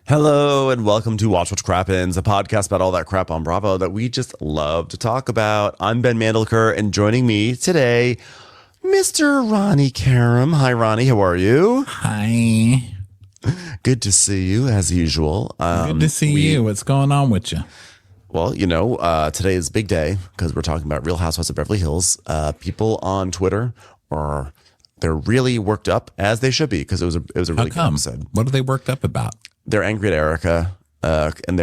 Hello and welcome to Watch Crappens, a podcast about all that crap on Bravo that we just love to talk about. I'm Ben Mandelker, and joining me today, Mr. Ronnie Karam. Hi, Ronnie. How are you? Hi. Good to see you, as usual. Good to see you. What's going on with you? Well, today is a big day because we're talking about Real Housewives of Beverly Hills. People on Twitter they're really worked up, as they should be, because it was a really good episode. What are they worked up about? They're angry at Erica, and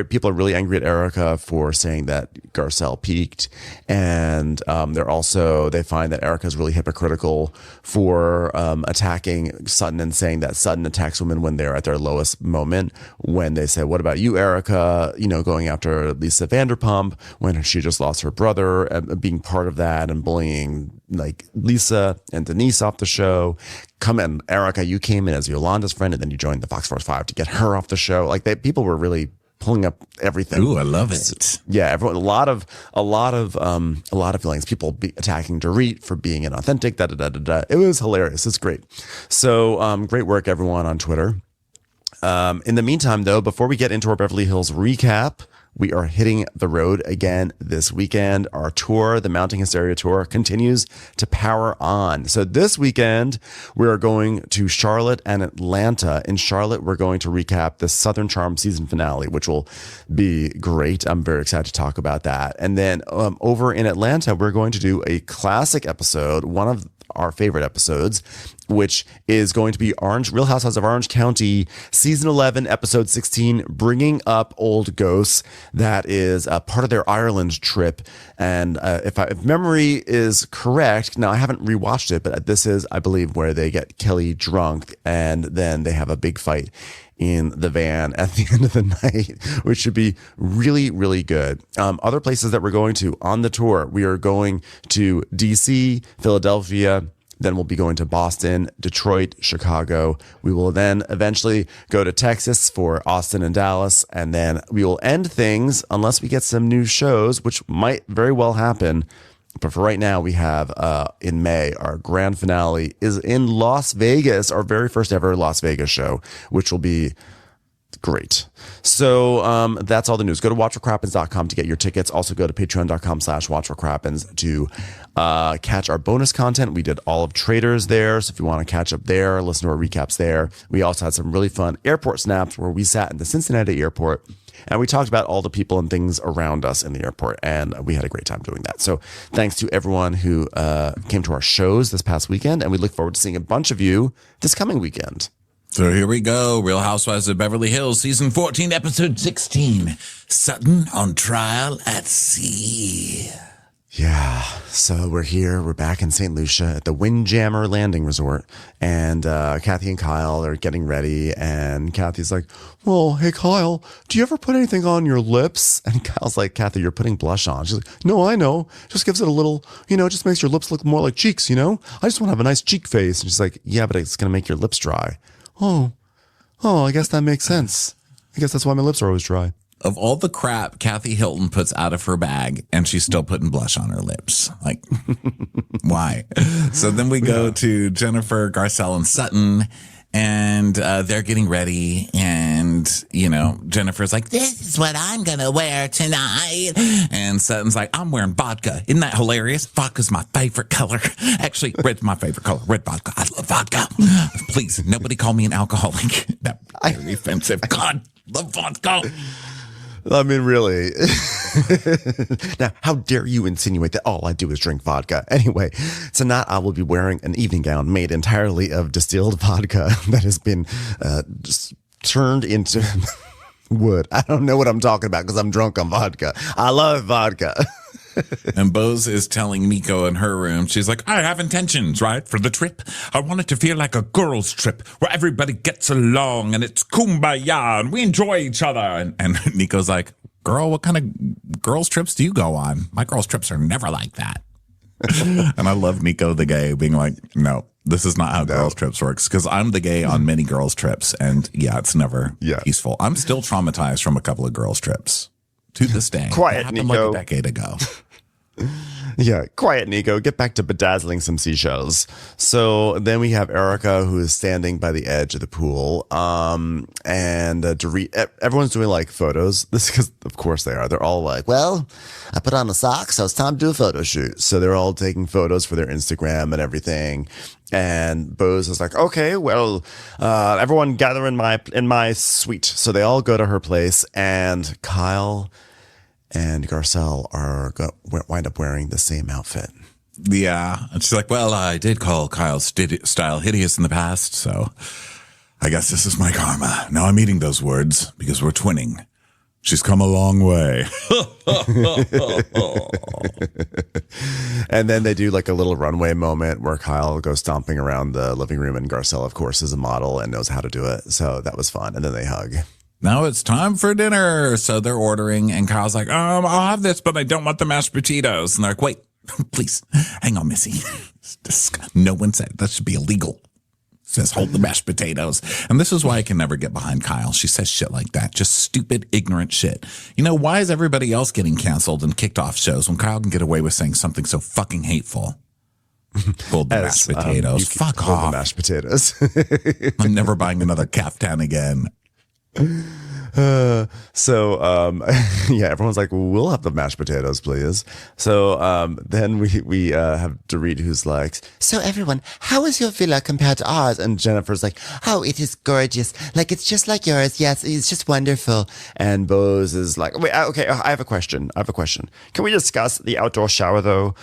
people are really angry at Erica for saying that Garcelle peaked, and they find that Erica is really hypocritical for attacking Sutton and saying that Sutton attacks women when they're at their lowest moment. When they say, "What about you, Erica?" Going after Lisa Vanderpump when she just lost her brother, and being part of that and bullying like Lisa and Denise off the show. Come in, Erica, you came in as Yolanda's friend, and then you joined the Fox Force 5 to get her off the show. People were really pulling up everything. Ooh, I love it. Yeah, everyone. A lot of feelings. People attacking Dorit for being inauthentic. It was hilarious. It's great. So great work, everyone on Twitter. In the meantime, though, before we get into our Beverly Hills recap, we are hitting the road again this weekend. Our tour, the Mounting Hysteria tour, continues to power on. So this weekend, we are going to Charlotte and Atlanta. In Charlotte, we're going to recap the Southern Charm season finale, which will be great. I'm very excited to talk about that. And then over in Atlanta, we're going to do a classic episode, one of our favorite episodes, which is going to be Real Housewives of Orange County, season 11, episode 16, Bringing Up Old Ghosts. That is a part of their Ireland trip. And if memory is correct, now I haven't rewatched it, but this is, I believe, where they get Kelly drunk and then they have a big fight in the van at the end of the night, which should be really, really good. Other places that we're going to on the tour, we are going to DC, Philadelphia, then we'll be going to Boston, Detroit, Chicago. We will then eventually go to Texas for Austin and Dallas, and then we will end things, unless we get some new shows, which might very well happen. But for right now, we have in May, our grand finale is in Las Vegas, our very first ever Las Vegas show, which will be great. So that's all the news. Go to watchforcrappens.com to get your tickets. Also go to patreon.com/watchforcrappens to catch our bonus content. We did all of Traders there. So if you want to catch up there, listen to our recaps there. We also had some really fun airport snaps where we sat in the Cincinnati airport and we talked about all the people and things around us in the airport, and we had a great time doing that. So thanks to everyone who came to our shows this past weekend, and we look forward to seeing a bunch of you this coming weekend. So here we go. Real Housewives of Beverly Hills, season 14, episode 16, Sutton on Trial at Sea. Yeah, so we're here. We're back in St. Lucia at the Windjammer Landing Resort, and Kathy and Kyle are getting ready, and Kathy's like, well, hey, Kyle, do you ever put anything on your lips? And Kyle's like, Kathy, you're putting blush on. She's like, no, I know. Just gives it a little, just makes your lips look more like cheeks, I just want to have a nice cheek face. And she's like, yeah, but it's going to make your lips dry. Oh, I guess that makes sense. I guess that's why my lips are always dry. Of all the crap Kathy Hilton puts out of her bag, and she's still putting blush on her lips. Like, why? So then we go to Jennifer, Garcelle, and Sutton, and they're getting ready. And, Jennifer's like, this is what I'm going to wear tonight. And Sutton's like, I'm wearing vodka. Isn't that hilarious? Vodka's my favorite color. Actually, red's my favorite color. Red vodka. I love vodka. Please, nobody call me an alcoholic. That's very offensive. God, love vodka. I mean, really. Now, how dare you insinuate that all I do is drink vodka? Anyway, tonight I will be wearing an evening gown made entirely of distilled vodka that has been just turned into wood. I don't know what I'm talking about because I'm drunk on vodka. I love vodka. And Bose is telling Miko in her room, she's like, I have intentions, right, for the trip. I want it to feel like a girls' trip where everybody gets along and it's kumbaya and we enjoy each other. And Nico's like, girl, what kind of girls' trips do you go on? My girls' trips are never like that. And I love Nico the gay being like, no, this is not how girls' trips works. Because I'm the gay on many girls' trips. And yeah, it's never peaceful. I'm still traumatized from a couple of girls' trips to this day. Quiet, Nico. Like a decade ago. Yeah, quiet, Nico. Get back to bedazzling some seashells. So then we have Erica, who is standing by the edge of the pool. And Dorit, everyone's doing like photos. This is because, of course, they are. They're all like, well, I put on a sock, so it's time to do a photo shoot. So they're all taking photos for their Instagram and everything. And Bose is like, okay, well, everyone gather in my suite. So they all go to her place, and Kyle and Garcelle wind up wearing the same outfit. Yeah. And she's like, well, I did call Kyle's style hideous in the past, so I guess this is my karma. Now I'm eating those words because we're twinning. She's come a long way. And then they do like a little runway moment where Kyle goes stomping around the living room, and Garcelle, of course, is a model and knows how to do it. So that was fun. And then they hug. Now it's time for dinner. So they're ordering, and Kyle's like, I'll have this, but I don't want the mashed potatoes. And they're like, wait, please, hang on, Missy. No one said that should be illegal. Says, hold the mashed potatoes. And this is why I can never get behind Kyle. She says shit like that. Just stupid, ignorant shit. You know, why is everybody else getting canceled and kicked off shows when Kyle can get away with saying something so fucking hateful? Hold the mashed potatoes. Fuck off. Hold the mashed potatoes. I'm never buying another caftan again. Yeah, everyone's like, we'll have the mashed potatoes, please. So then we have Dorit, who's like, so everyone, how is your villa compared to ours? And Jennifer's like, oh, it is gorgeous. Like, it's just like yours. Yes, it's just wonderful. And Bose is like, wait, okay, I have a question. Can we discuss the outdoor shower, though?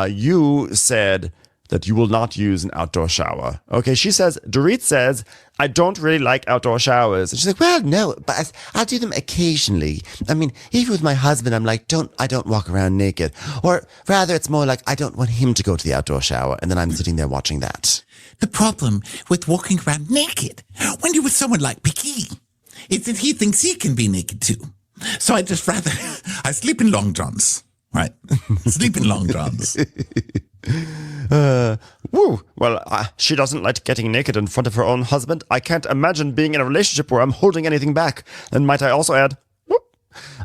You said that you will not use an outdoor shower. Okay, Dorit says, I don't really like outdoor showers. And she's like, well, no, but I'll do them occasionally. I mean, even with my husband, I'm like, I don't walk around naked. Or rather, it's more like I don't want him to go to the outdoor shower, and then I'm sitting there watching that. The problem with walking around naked when you're with someone like Piquet is that he thinks he can be naked too. So I sleep in long johns. Right. Sleep in long johns. Well, she doesn't like getting naked in front of her own husband. I can't imagine being in a relationship where I'm holding anything back. Then might I also add, whoop.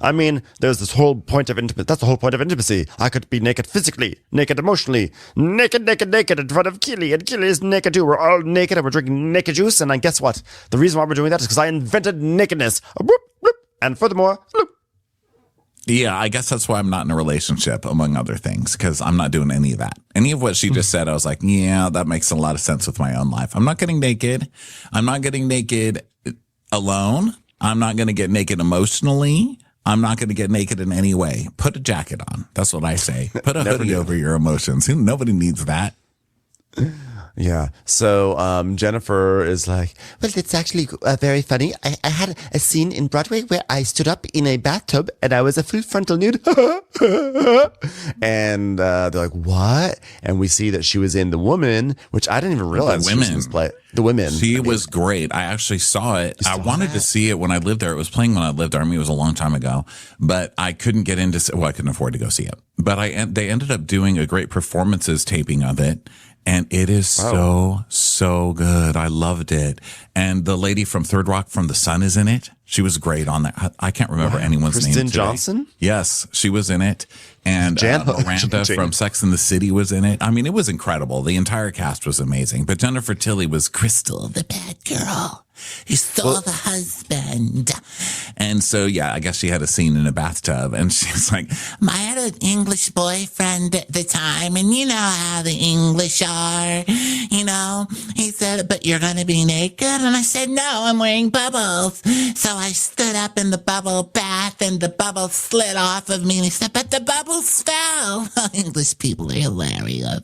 I mean, there's this whole point of intimacy. That's the whole point of intimacy. I could be naked physically, naked emotionally, naked in front of Keely, and Keely is naked too. We're all naked and we're drinking naked juice. And guess what? The reason why we're doing that is because I invented nakedness. Whoop, whoop. And furthermore, whoop. Yeah, I guess that's why I'm not in a relationship, among other things, because I'm not doing any of that. Any of what she just said, I was like, yeah, that makes a lot of sense with my own life. I'm not getting naked. I'm not getting naked alone. I'm not going to get naked emotionally. I'm not going to get naked in any way. Put a jacket on. That's what I say. Put a hoodie over your emotions. Nobody needs that. Yeah. So Jennifer is like, well, it's actually very funny. I had a scene in Broadway where I stood up in a bathtub and I was a full frontal nude. And they're like, what? And we see that she was in The Woman, which I didn't even realize. The Women. She was great. I actually saw it. I wanted to see it when I lived there. It was playing when I lived there. I mean, it was a long time ago, but I couldn't get into. Well, I couldn't afford to go see it. But they ended up doing a great performances taping of it. And it is so good. I loved it. And the lady from Third Rock from the Sun is in it. She was great on that. I can't remember anyone's name. Kristen Johnson? Yes, she was in it. And Miranda from Sex and the City was in it. I mean, it was incredible. The entire cast was amazing. But Jennifer Tilly was Crystal, the bad girl who stole the husband. And so, yeah, I guess she had a scene in a bathtub. And she's like, I had an English boyfriend at the time. And you know how the English are. You know, he said, but you're going to be naked. And I said, no, I'm wearing bubbles. So I stood up in the bubble bath and the bubbles slid off of me. And he said, but the bubbles fell. English people are hilarious.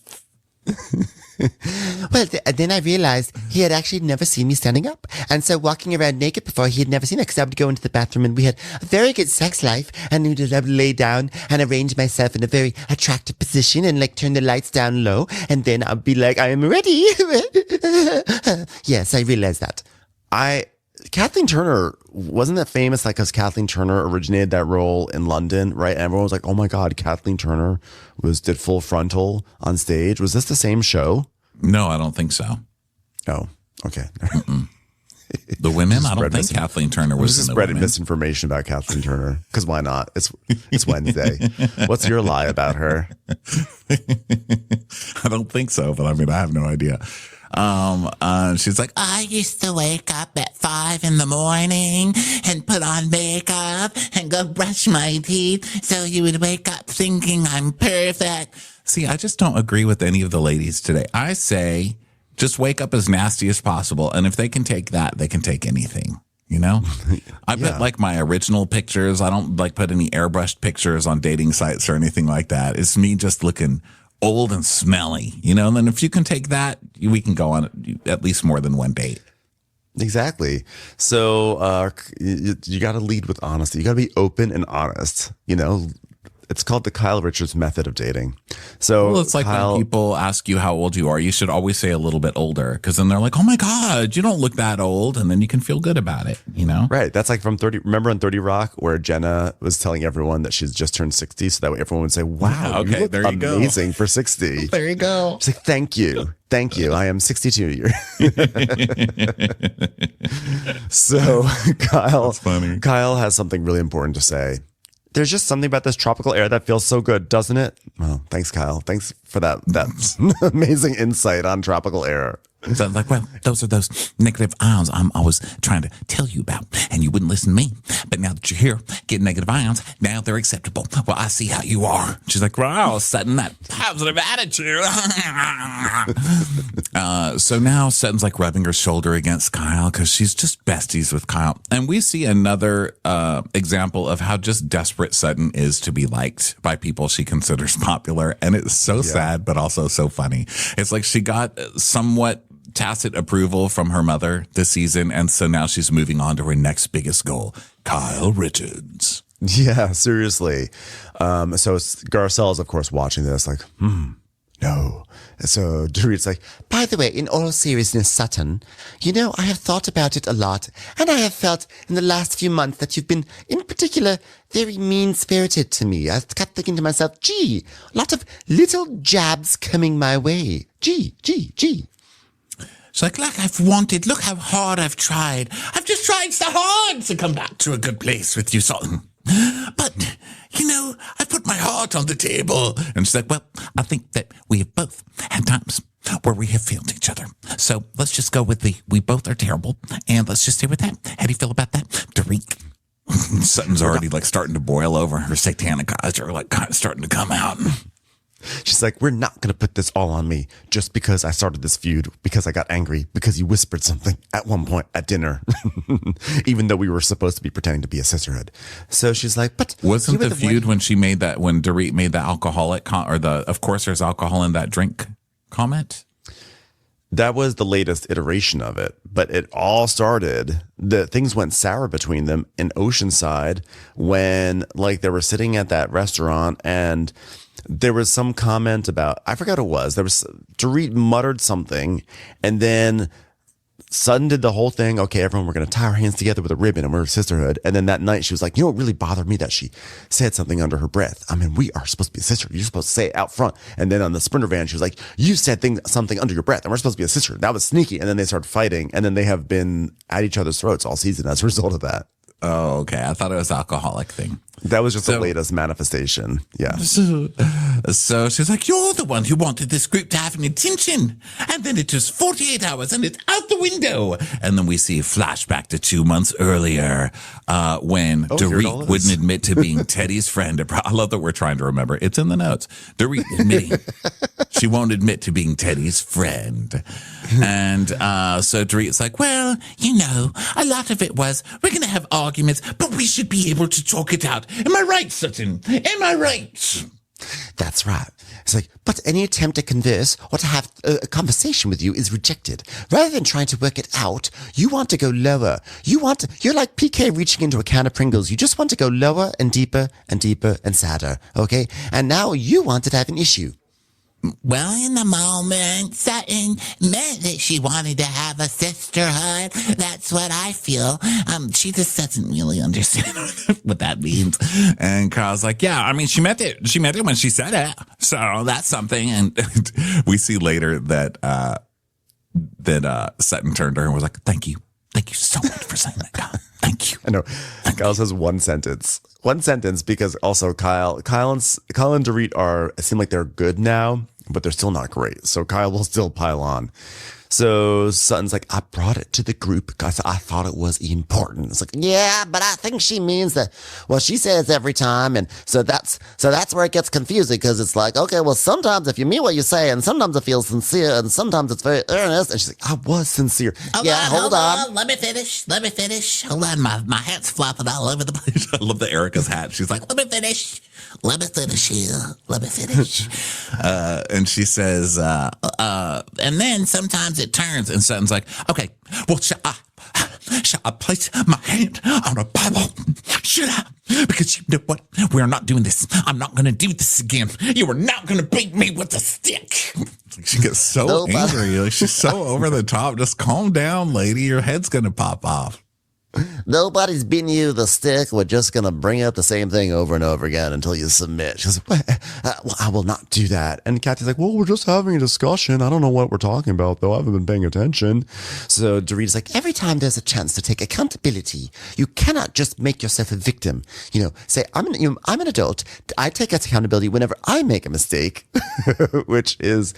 Well, then I realized he had actually never seen me standing up. And so walking around naked before, he had never seen it because I would go into the bathroom and we had a very good sex life. And I would lay down and arrange myself in a very attractive position and like turn the lights down low. And then I'd be like, I am ready. Yes, I realized that. Kathleen Turner, wasn't that famous? Like, because Kathleen Turner originated that role in London, right? And everyone was like, oh my God, Kathleen Turner did Full Frontal on stage. Was this the same show? No, I don't think so. Oh, okay. The women? I don't think Kathleen Turner was just in the spreading women. misinformation about Kathleen Turner. Because why not? It's Wednesday. What's your lie about her? I don't think so, but I mean, I have no idea. She's like, I used to wake up at 5 a.m. and put on makeup and go brush my teeth so you would wake up thinking I'm perfect. See, I just don't agree with any of the ladies today. I say just wake up as nasty as possible. And if they can take that, they can take anything. You know, I put like my original pictures. I don't like put any airbrushed pictures on dating sites or anything like that. It's me just looking old and smelly, you know, and then if you can take that, we can go on at least more than one date. Exactly. So you got to lead with honesty. You got to be open and honest. You know, it's called the Kyle Richards method of dating. So well, it's like when people ask you how old you are, you should always say a little bit older, because then they're like, oh my God, you don't look that old. And then you can feel good about it, you know? Right. That's like from 30. Remember on 30 Rock where Jenna was telling everyone that she's just turned 60. So that way everyone would say, wow, okay, you look there you amazing go. For 60. There you go. She's like, thank you. Thank you. I am 62 years. So Kyle has something really important to say. There's just something about this tropical air that feels so good, doesn't it? Well, thanks, Kyle. Thanks for that amazing insight on tropical air. So like, well, those are those negative ions I'm always trying to tell you about, and you wouldn't listen to me. But now that you're here, getting negative ions, now they're acceptable. Well, I see how you are. She's like, wow, Sutton, that positive attitude. So now Sutton's like rubbing her shoulder against Kyle because she's just besties with Kyle. And we see another example of how just desperate Sutton is to be liked by people she considers popular. And it's so sad, but also so funny. It's like she got somewhat tacit approval from her mother this season, and so now she's moving on to her next biggest goal, Kyle Richards. Yeah, seriously. So Garcelle is, of course, watching this like, no. So Dorit's like, By the way, in all seriousness, Sutton, you know, I have thought about it a lot, and I have felt in the last few months that you've been, in particular, very mean-spirited to me. I've kept thinking to myself, gee, a lot of little jabs coming my way. Gee. It's like look how hard I've tried. I've just tried so hard to come back to a good place with you, Sutton. But, you know, I put my heart on the table. And she's like, well, I think that we have both had times where we have failed each other. So let's just go with we both are terrible. And let's just stay with that. How do you feel about that? Dorit. Sutton's already like starting to boil over. Her satanic eyes are like kind of starting to come out. she's like, we're not going to put this all on me just because I started this feud, because I got angry, because you whispered something at one point at dinner, even though we were supposed to be pretending to be a sisterhood. So she's like, but wasn't the feud when she made that, when Dorit made the alcoholic of course there's alcohol in that drink comment? That was the latest iteration of it, but it all started, things went sour between them in Oceanside when like they were sitting at that restaurant and there was some comment about, I forgot what it was. Dorit muttered something and then Sutton did the whole thing. Okay, everyone, we're going to tie our hands together with a ribbon and we're a sisterhood. And then that night she was like, you know what really bothered me? That she said something under her breath. I mean, we are supposed to be a sisterhood. You're supposed to say it out front. And then on the Sprinter van, she was like, you said something under your breath and we're supposed to be a sisterhood. That was sneaky. And then they started fighting and then they have been at each other's throats all season as a result of that. Oh, okay. I thought it was alcoholic thing. That was just the latest manifestation. Yeah. So she's like, you're the one who wanted this group to have an intention. And then it was 48 hours and it's out the window. And then we see a flashback to 2 months earlier when Dorit wouldn't admit to being Teddy's friend. I love that we're trying to remember. It's in the notes. Dorit admitting she won't admit to being Teddy's friend. And so Dorit's like, well, you know, a lot of it was, we're going to have arguments, but we should be able to talk it out. Am I right, Sutton? Am I right? That's right. It's like, but any attempt to converse or to have a conversation with you is rejected. Rather than trying to work it out, you want to go lower. You're like PK reaching into a can of Pringles. You just want to go lower and deeper and deeper and sadder. Okay? And now you wanted to have an issue. Well, in the moment, Sutton meant that she wanted to have a sisterhood. That's what I feel. She just doesn't really understand what that means. And Carl's like, yeah, I mean, she meant it. She meant it when she said it. So that's something. And we see later that Sutton turned to her and was like, thank you Thank you so much for saying that, Kyle. Thank you. I know. Kyle says one sentence. One sentence because also Kyle and Dorit seem like they're good now, but they're still not great. So Kyle will still pile on. So Sutton's like, I brought it to the group because I thought it was important. It's like, yeah, but I think she means that, well, she says every time. And so that's where it gets confusing because it's like, okay, well, sometimes if you mean what you say and sometimes it feels sincere and sometimes it's very earnest. And she's like, I was sincere. Hold on. Let me finish. Hold on. My hat's flopping all over the place. I love the Erica's hat. She's like, let me finish here. Let me finish. And she says, and then sometimes it turns, and Sutton's like, okay, well, shall I place my hand on a Bible? Should I? Because you know what? We're not doing this. I'm not going to do this again. You are not going to beat me with a stick. She gets so angry. Like, she's so over the top. Just calm down, lady. Your head's going to pop off. Nobody's beating you with a stick. We're just going to bring up the same thing over and over again until you submit. She goes, well, I will not do that. And Kathy's like, well, we're just having a discussion. I don't know what we're talking about, though. I haven't been paying attention. So Dorit's like, every time there's a chance to take accountability, you cannot just make yourself a victim. You know, say, I'm an adult. I take accountability whenever I make a mistake, which is,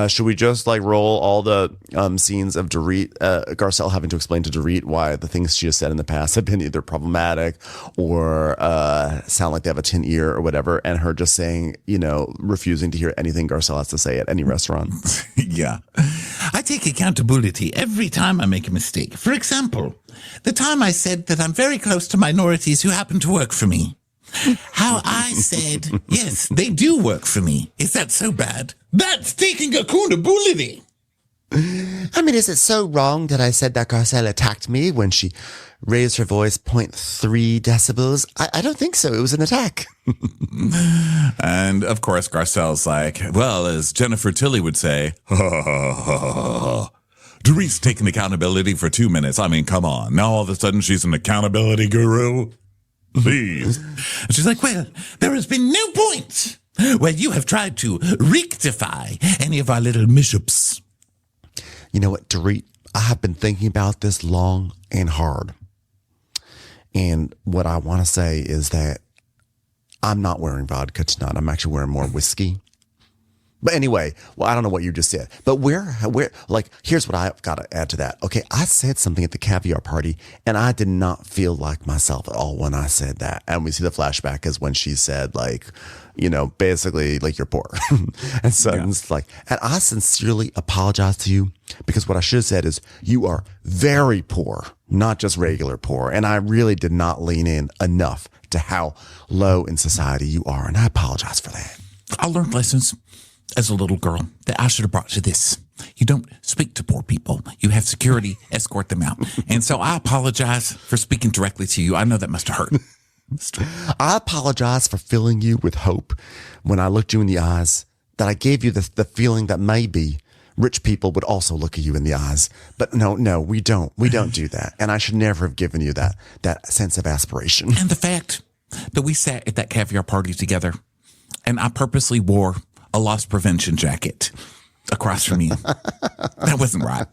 should we just like roll all the scenes of Dorit, Garcelle having to explain to Dorit why the things she has said in the past have been either problematic or sound like they have a tin ear or whatever, and her just saying, you know, refusing to hear anything Garcelle has to say at any restaurant. Yeah. I take accountability every time I make a mistake. For example, the time I said that I'm very close to minorities who happen to work for me. How I said, yes, they do work for me. Is that so bad? That's taking accountability. I mean, is it so wrong that I said that Garcelle attacked me when she raised her voice 0.3 decibels? I don't think so. It was an attack. And, of course, Garcelle's like, well, as Jennifer Tilly would say, Dorit's taking accountability for 2 minutes. I mean, come on. Now all of a sudden she's an accountability guru? Please. And she's like, well, there has been no point where you have tried to rectify any of our little mishaps. You know what, Dorit? I have been thinking about this long and hard. And what I want to say is that I'm not wearing vodka tonight. I'm actually wearing more whiskey. But anyway, well, I don't know what you just said. But here's what I've got to add to that. Okay, I said something at the caviar party, and I did not feel like myself at all when I said that. And we see the flashback as when she said, like, you know, basically, like, you're poor. And Sutton's like, and I sincerely apologize to you because what I should have said is you are very poor, not just regular poor. And I really did not lean in enough to how low in society you are. And I apologize for that. I learned lessons as a little girl that I should have brought to this. You don't speak to poor people. You have security escort them out. And so I apologize for speaking directly to you. I know that must have hurt. I apologize for filling you with hope when I looked you in the eyes, that I gave you the feeling that maybe rich people would also look at you in the eyes. But no, we don't. We don't do that. And I should never have given you that sense of aspiration. And the fact that we sat at that caviar party together and I purposely wore a loss prevention jacket across from you. That wasn't right.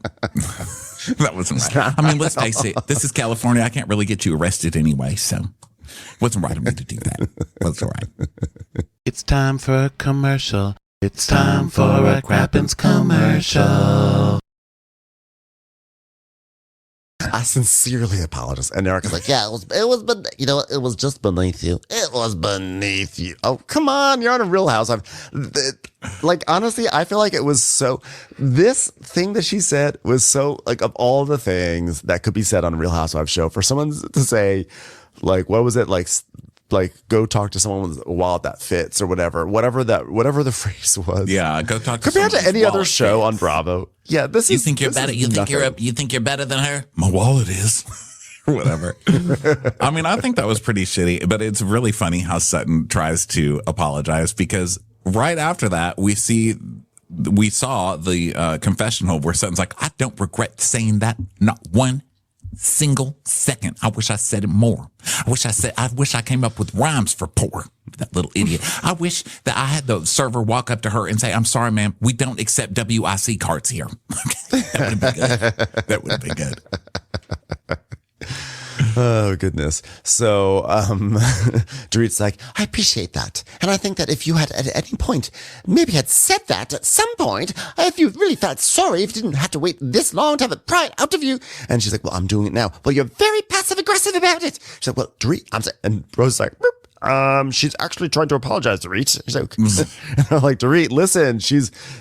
That wasn't right. I mean, let's face it. This is California. I can't really get you arrested anyway, so it wasn't right of me to do that. Wasn't right. It's time for a commercial. It's time for a Crappens commercial. I sincerely apologize. And Erica's like, Yeah, it was just beneath you. it was beneath you. Oh, come on. You're on a Real Housewife. Like, honestly, I feel like it was so, this thing that she said was so, like, of all the things that could be said on a Real Housewives show, for someone to say, like, what was it? Like go talk to someone with a wallet that fits or whatever the phrase was. Yeah, go talk to compared to any other show fits on Bravo. Yeah, this You is. think you're this better? is You think nothing. you think you're better than her? My wallet is. Or whatever. I mean, I think that was pretty shitty, but it's really funny how Sutton tries to apologize because right after that we saw the confessional where Sutton's like, I don't regret saying that, not one single second. I wish I said it more. I wish I came up with rhymes for poor. That little idiot. I wish that I had the server walk up to her and say, I'm sorry, ma'am, we don't accept WIC cards here. That would have been good. That would have been good. Oh, goodness. So Dorit's like, I appreciate that. And I think that if you had at any point maybe had said that at some point, if you really felt sorry, if you didn't have to wait this long to have it pried out of you. And she's like, well, I'm doing it now. Well, you're very passive aggressive about it. She's like, well, Dorit, I'm saying, and Rose's like, boop. She's actually trying to apologize, Dorit. She's like, and I'm like, Dorit, listen,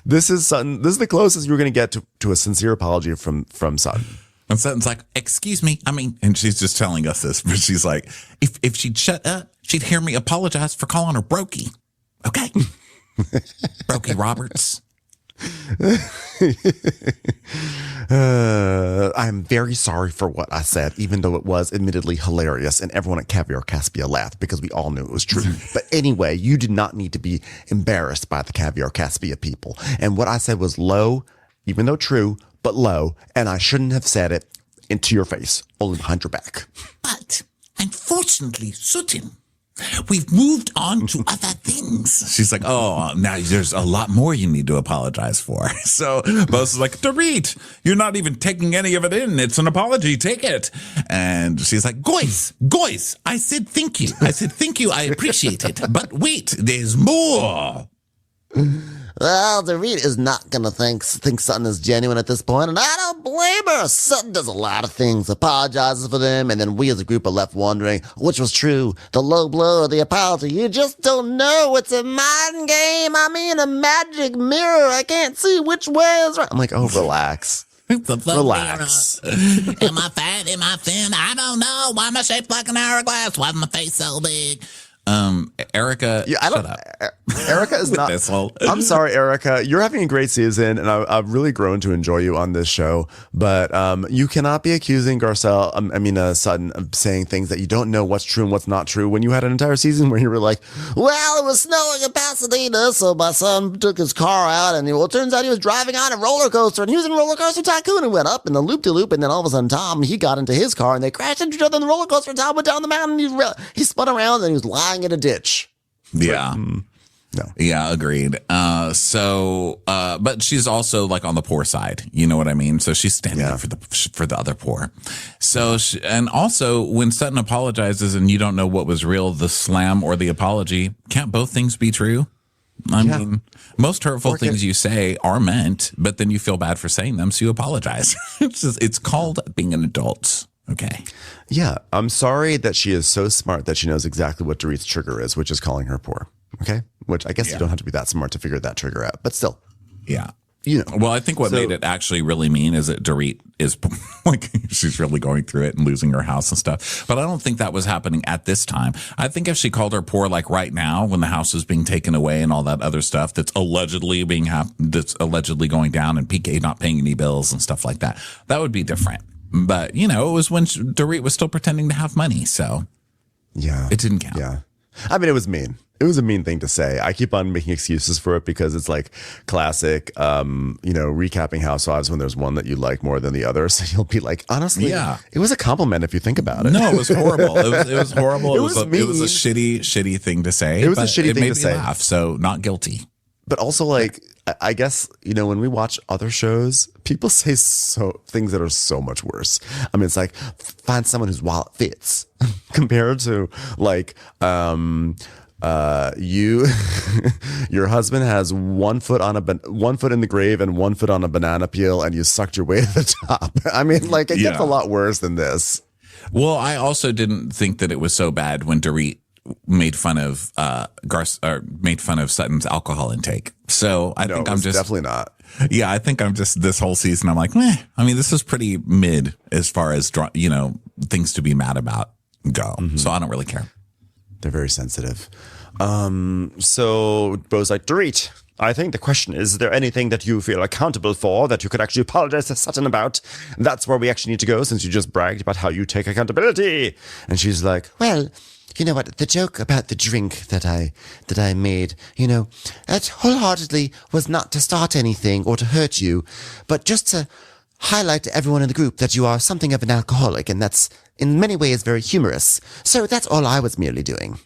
this is the closest you're going to get to a sincere apology from Sutton. And Sutton's like, excuse me. I mean, and she's just telling us this, but she's like, if she'd shut up, she'd hear me apologize for calling her Brokey. Okay. Brokey Roberts. I'm very sorry for what I said, even though it was admittedly hilarious and everyone at Caviar Caspia laughed because we all knew it was true. But anyway, you did not need to be embarrassed by the Caviar Caspia people. And what I said was low, even though true, but low. And I shouldn't have said it into your face, only behind your back. But unfortunately, Sutton, we've moved on to other things. She's like, oh, now there's a lot more you need to apologize for. So Bose is like, Dorit, you're not even taking any of it in. It's an apology. Take it. And she's like, Goyce, I said thank you. I appreciate it. But wait, there's more. Well, Dorit is not going to think Sutton is genuine at this point, and I don't blame her. Sutton does a lot of things, apologizes for them, and then we as a group are left wondering which was true, the low blow or the apology. You just don't know. It's a mind game. I mean, a magic mirror. I can't see which way is right. I'm like, oh, relax. Relax. Am I fat? Am I thin? I don't know. Why am I shaped like an hourglass? Why is my face so big? Erica, shut up. Erica is not. I'm sorry, Erica. You're having a great season, and I've really grown to enjoy you on this show. But you cannot be accusing Sutton of saying things that you don't know what's true and what's not true. When you had an entire season where you were like, well, it was snowing in Pasadena, so my son took his car out, and it turns out he was driving on a roller coaster, and he was in a roller coaster tycoon and went up in the loop-de-loop, and then all of a sudden, Tom, he got into his car, and they crashed into each other in the roller coaster, and Tom went down the mountain, and he spun around, and he was lying in a ditch. Yeah. No. Yeah, agreed. But she's also like on the poor side. You know what I mean? So she's standing up for the other poor. So, and also when Sutton apologizes and you don't know what was real, the slam or the apology, can't both things be true? I mean, most hurtful things you say are meant, but then you feel bad for saying them, so you apologize. It's called being an adult. Okay. Yeah. I'm sorry that she is so smart that she knows exactly what Dorit's trigger is, which is calling her poor. Okay. Which I guess you don't have to be that smart to figure that trigger out, but still. Yeah. You know. Well, I think what made it actually really mean is that Dorit is like, she's really going through it and losing her house and stuff. But I don't think that was happening at this time. I think if she called her poor, like right now, when the house is being taken away and all that other stuff that's allegedly going down and PK not paying any bills and stuff like that, that would be different. But, it was when Dorit was still pretending to have money. So, yeah, it didn't count. Yeah. I mean, it was mean. It was a mean thing to say. I keep on making excuses for it because it's like classic, recapping Housewives when there's one that you like more than the other. So you'll be like, honestly, it was a compliment if you think about it. No, it was horrible. It was horrible. It was a shitty thing to say. It was a shitty thing to say. Laugh, so not guilty. But also, like, I guess, when we watch other shows, people say things that are so much worse. I mean, it's like, find someone whose wallet fits compared to, like, your husband has 1 foot in the grave and 1 foot on a banana peel, and you sucked your way to the top. I mean, like, it gets a lot worse than this. Well, I also didn't think that it was so bad when Dorit made fun of Sutton's alcohol intake. So I think I'm just definitely not. Yeah, I think I'm just this whole season. I'm like, meh. I mean, this is pretty mid as far as things to be mad about go. Mm-hmm. So I don't really care. They're very sensitive. So Bo's like, Dorit, I think the question is there anything that you feel accountable for that you could actually apologize to Sutton about? That's where we actually need to go since you just bragged about how you take accountability. And she's like, well, you know what? The joke about the drink that I made, that wholeheartedly was not to start anything or to hurt you, but just to highlight to everyone in the group that you are something of an alcoholic, and that's in many ways very humorous. So that's all I was merely doing.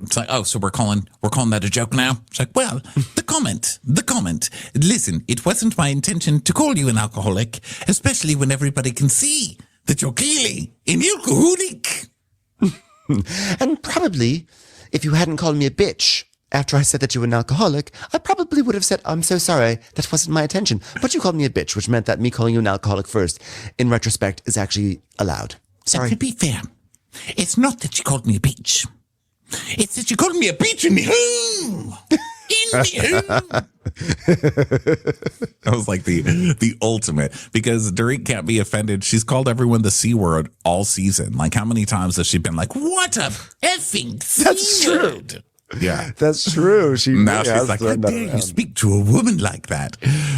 It's like, oh, so we're calling that a joke now? It's like, well, the comment. Listen, it wasn't my intention to call you an alcoholic, especially when everybody can see that you're clearly an alcoholic. And probably, if you hadn't called me a bitch after I said that you were an alcoholic, I probably would have said, I'm so sorry, that wasn't my intention. But you called me a bitch, which meant that me calling you an alcoholic first, in retrospect, is actually allowed. Sorry. To be fair, it's not that you called me a bitch. It's that you called me a bitch in the home. In the home. That was like the ultimate, because Dorit can't be offended. She's called everyone the C word all season. Like, how many times has she been like, what a effing That's true. Yeah. That's true. She Now really has she's like, how thrown that dare you around. speak to a woman like that?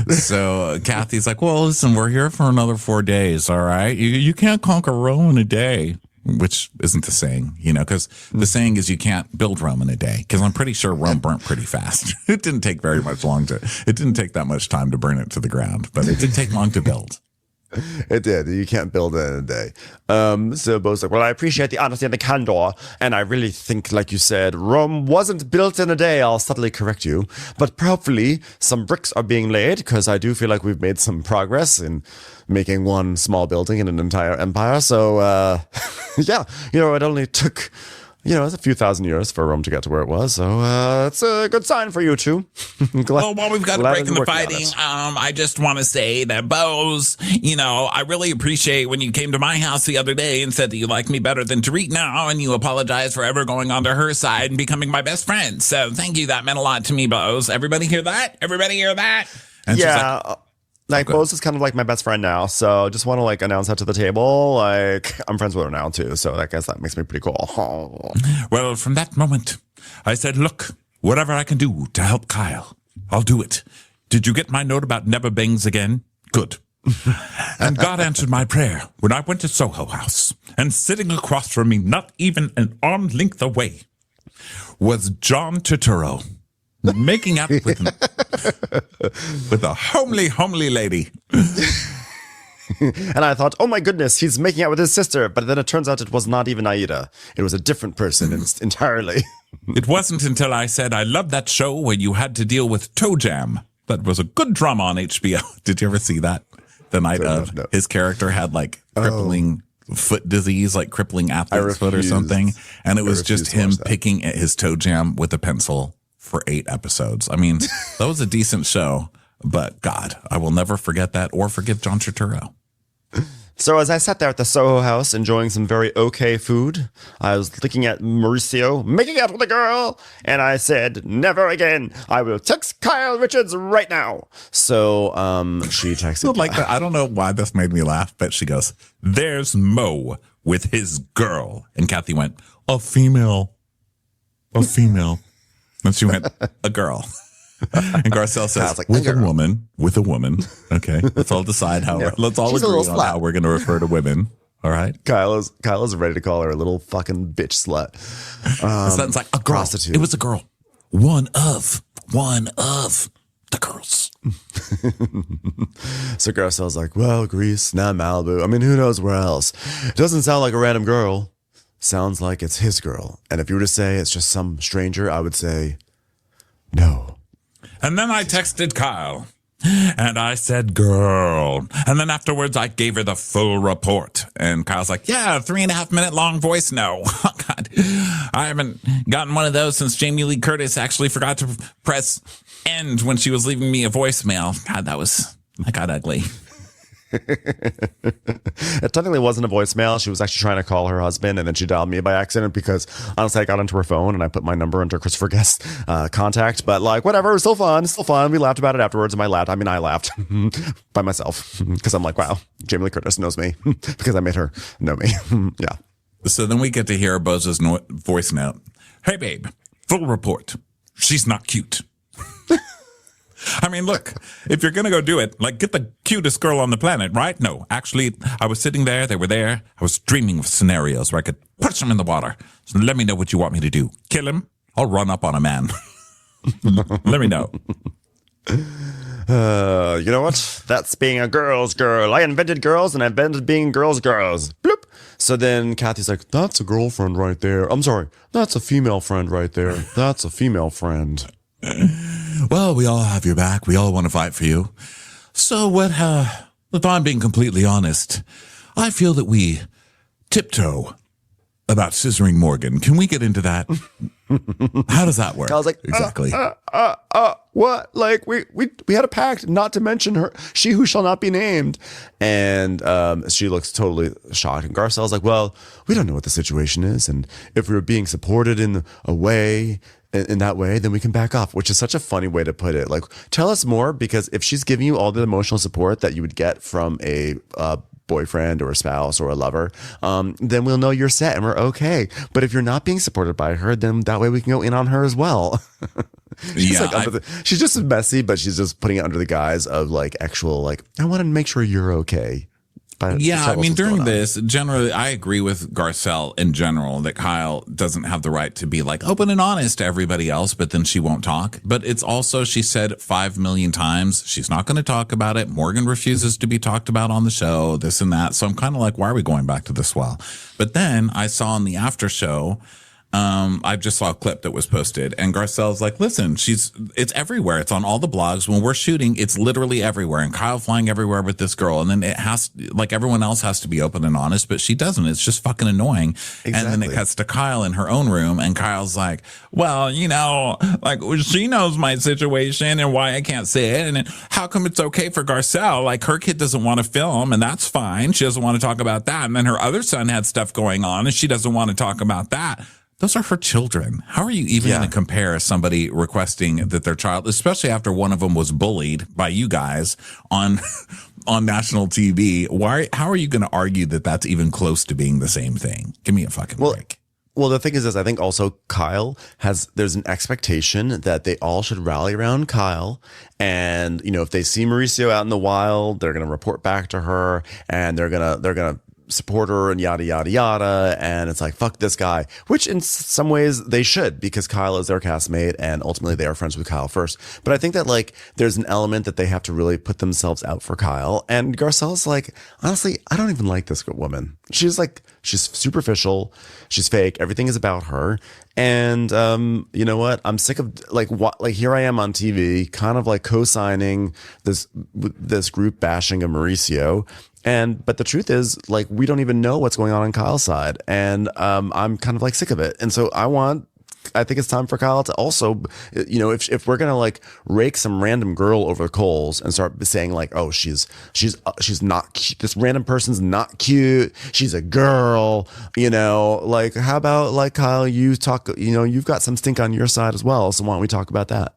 So Kathy's like, well, listen, we're here for another 4 days, all right? You can't conquer Rome in a day, which isn't the saying, because the saying is you can't build Rome in a day, because I'm pretty sure Rome burnt pretty fast. It didn't take it didn't take that much time to burn it to the ground, but it didn't take long to build. It did. You can't build it in a day. So Bo's like, well, I appreciate the honesty and the candor, and I really think, like you said, Rome wasn't built in a day. I'll subtly correct you. But hopefully some bricks are being laid, because I do feel like we've made some progress in making one small building in an entire empire. So, yeah, it only took... it's a few thousand years for Rome to get to where it was, so it's a good sign for you two. Well, while we've got a break in the fighting, I just want to say that Bose, I really appreciate when you came to my house the other day and said that you like me better than Dorit now, and you apologized for ever going onto her side and becoming my best friend. So thank you. That meant a lot to me, Bose. Everybody hear that? Everybody hear that? And yeah. she's Like, Bose is kind of like my best friend now, so just want to announce that to the table. Like, I'm friends with her now too, so I guess that makes me pretty cool. Well, from that moment, I said, look, whatever I can do to help Kyle, I'll do it. Did you get my note about never bangs again? Good. And God answered my prayer when I went to Soho House, and sitting across from me, not even an arm's length away, was John Turturro. Making out with a homely lady. And I thought, oh my goodness, he's making out with his sister. But then it turns out it was not even Aida. It was a different person entirely. It wasn't until I said, I love that show where you had to deal with toe jam. That was a good drama on HBO. Did you ever see that? The night of no. His character had crippling foot disease, crippling athlete's foot or something. And it was just him picking at his toe jam with a pencil for 8 episodes. I mean, that was a decent show, but God, I will never forget that or forgive John Turturro. So as I sat there at the Soho House enjoying some very okay food, I was looking at Mauricio making out with a girl, and I said, never again. I will text Kyle Richards right now. So she texted. That. I don't know why this made me laugh, but she goes, there's Mo with his girl. And Kathy went, a female. And she went, a girl. And Garcelle says, with a woman. Okay, let's all decide let's all agree on how we're going to refer to women. All right. Kyle is ready to call her a little fucking bitch slut. Sutton's like, a girl. Prostitute. It was a girl. One of the girls. So Garcelle's like, well, Greece, now Malibu. I mean, who knows where else? It doesn't sound like a random girl. Sounds like it's his girl. And if you were to say it's just some stranger, I would say, no. And then I texted Kyle, and I said, girl. And then afterwards, I gave her the full report. And Kyle's like, yeah, 3.5 minute long voice. No. Oh, God. I haven't gotten one of those since Jamie Lee Curtis actually forgot to press end when she was leaving me a voicemail. God, that got ugly. It technically wasn't a voicemail. She was actually trying to call her husband, and then she dialed me by accident because honestly I got into her phone and I put my number under Christopher Guest's contact. But whatever, it's still fun. We laughed about it afterwards, and I laughed by myself because I'm like, wow, Jamie Lee Curtis knows me because I made her know me. Yeah. So then we get to hear Bozo's voice note. Hey babe, full report. She's not cute. I mean, look, if you're going to go do it, get the cutest girl on the planet, right? No, actually, I was sitting there. They were there. I was dreaming of scenarios where I could push them in the water. So let me know what you want me to do. Kill him? I'll run up on a man. Let me know. You know what? That's being a girl's girl. I invented girls and I invented being girls' girls. Bloop. So then Kathy's like, that's a girlfriend right there. I'm sorry. That's a female friend right there. That's a female friend. Well, we all have your back. We all want to fight for you. So if I'm being completely honest, I feel that we tiptoe about scissoring Morgan. Can we get into that? How does that work? I was like, exactly. What? Like we had a pact not to mention her, she who shall not be named. And she looks totally shocked. And Garcelle's like, well, we don't know what the situation is. And if we were being supported in a way, in that way, then we can back off, which is such a funny way to put it. Like, tell us more, because if she's giving you all the emotional support that you would get from a boyfriend or a spouse or a lover, then we'll know you're set and we're okay. But if you're not being supported by her, then that way we can go in on her as well. She's just messy, but she's just putting it under the guise of like actual, like, I want to make sure you're okay. Yeah, I mean, during this, generally, I agree with Garcelle in general that Kyle doesn't have the right to be like open and honest to everybody else, but then she won't talk. But it's also, she said 5 million times, she's not going to talk about it. Morgan refuses to be talked about on the show, this and that. So I'm kind of like, why are we going back to this well? But then I saw in the after show, I just saw a clip that was posted, and Garcelle's like, listen, it's everywhere. It's on all the blogs. When we're shooting, it's literally everywhere. And Kyle flying everywhere with this girl. And then it has, like, everyone else has to be open and honest, but she doesn't. It's just fucking annoying. Exactly. And then it cuts to Kyle in her own room, and Kyle's like, well, you know, like, she knows my situation and why I can't say it. And how come it's okay for Garcelle? Like, her kid doesn't want to film, and that's fine. She doesn't want to talk about that. And then her other son had stuff going on, and she doesn't want to talk about that. Those are her children. How are you even going to compare somebody requesting that their child, especially after one of them was bullied by you guys on national TV? How are you going to argue that that's even close to being the same thing? Give me a fucking break. Well, the thing is I think also Kyle there's an expectation that they all should rally around Kyle. And, you know, if they see Mauricio out in the wild, they're going to report back to her, and they're going to support her and yada, yada, yada. And it's like, fuck this guy, which in some ways they should, because Kyle is their castmate and ultimately they are friends with Kyle first. But I think that like there's an element that they have to really put themselves out for Kyle. And Garcelle's like, honestly, I don't even like this woman. She's superficial. She's fake. Everything is about her. And you know what? I'm sick of like here I am on TV, kind of like co-signing this group bashing of Mauricio. But the truth is, like, we don't even know what's going on Kyle's side. And I'm kind of like sick of it. And so I think it's time for Kyle to also, you know, if we're going to like rake some random girl over the coals and start saying like, oh, she's not cute. This random person's not cute. She's a girl, you know, like, how about like Kyle, you've got some stink on your side as well. So why don't we talk about that?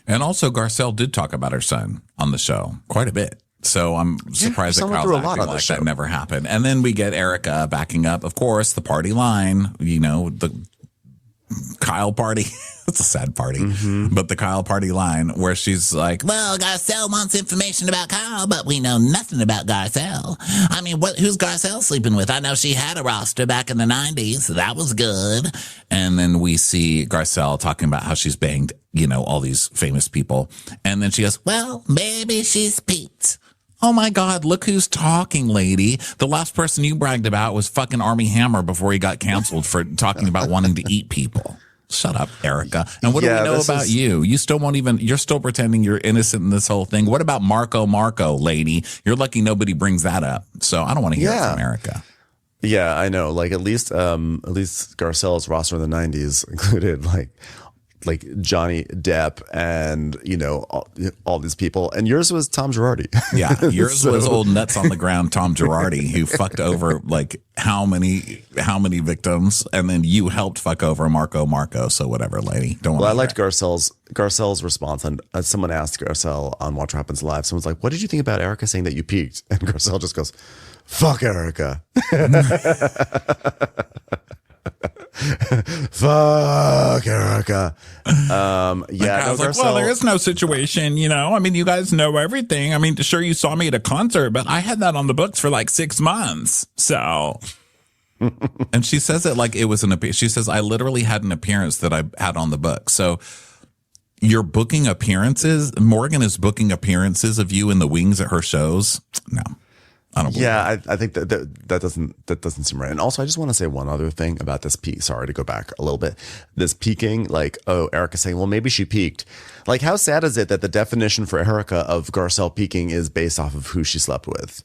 And also Garcelle did talk about her son on the show quite a bit. So I'm surprised that Kyle's acting like that never happened. And then we get Erica backing up, of course, the party line, you know, the Kyle party. It's a sad party, but the Kyle party line where she's like, well, Garcelle wants information about Kyle, but we know nothing about Garcelle. I mean, who's Garcelle sleeping with? I know she had a roster back in the 90s. So that was good. And then we see Garcelle talking about how she's banged, you know, all these famous people. And then she goes, well, maybe she's Pete. Oh my God, look who's talking, lady. The last person you bragged about was fucking Armie Hammer before he got canceled for talking about wanting to eat people. Shut up, Erica. And what do we know about you? You still won't even, you're still pretending you're innocent in this whole thing. What about Marco, lady? You're lucky nobody brings that up. So I don't want to hear it from Erica. Yeah, I know. Like at least Garcelle's roster in the 90s included like Johnny Depp and, you know, all these people. And yours was Tom Girardi. Yeah, yours was old nuts on the ground Tom Girardi, who fucked over like how many victims, and then you helped fuck over Marco. So whatever, lady. Well, I liked Garcelle's response. And someone asked Garcelle on Watch What Happens Live. Someone's like, what did you think about Erica saying that you peaked? And Garcelle just goes, fuck Erica. Fuck Erica. I was like, well, there is no situation, you know. I mean, you guys know everything. I mean, sure, you saw me at a concert, but I had that on the books for like 6 months. So, and she says it like it was she says, I literally had an appearance that I had on the book. So you're booking appearances. Morgan is booking appearances of you in the wings at her shows. No. I don't believe Yeah, I think that doesn't seem right. And also, I just want to say one other thing about this peak. Sorry to go back a little bit. This peaking, like, oh, Erica saying, well, maybe she peaked. Like, how sad is it that the definition for Erica of Garcelle peaking is based off of who she slept with?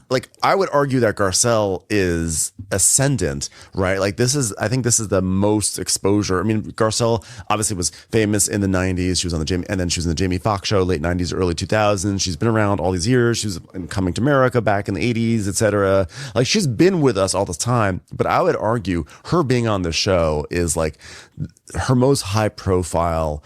Like, I would argue that Garcelle is ascendant, right? Like, I think this is the most exposure. I mean, Garcelle obviously was famous in the 90s. She was on and then she was in the Jamie Foxx show, late 90s, early 2000s. She's been around all these years. She was in Coming to America back in the 80s, etc. Like, she's been with us all the time. But I would argue her being on the show is like her most high profile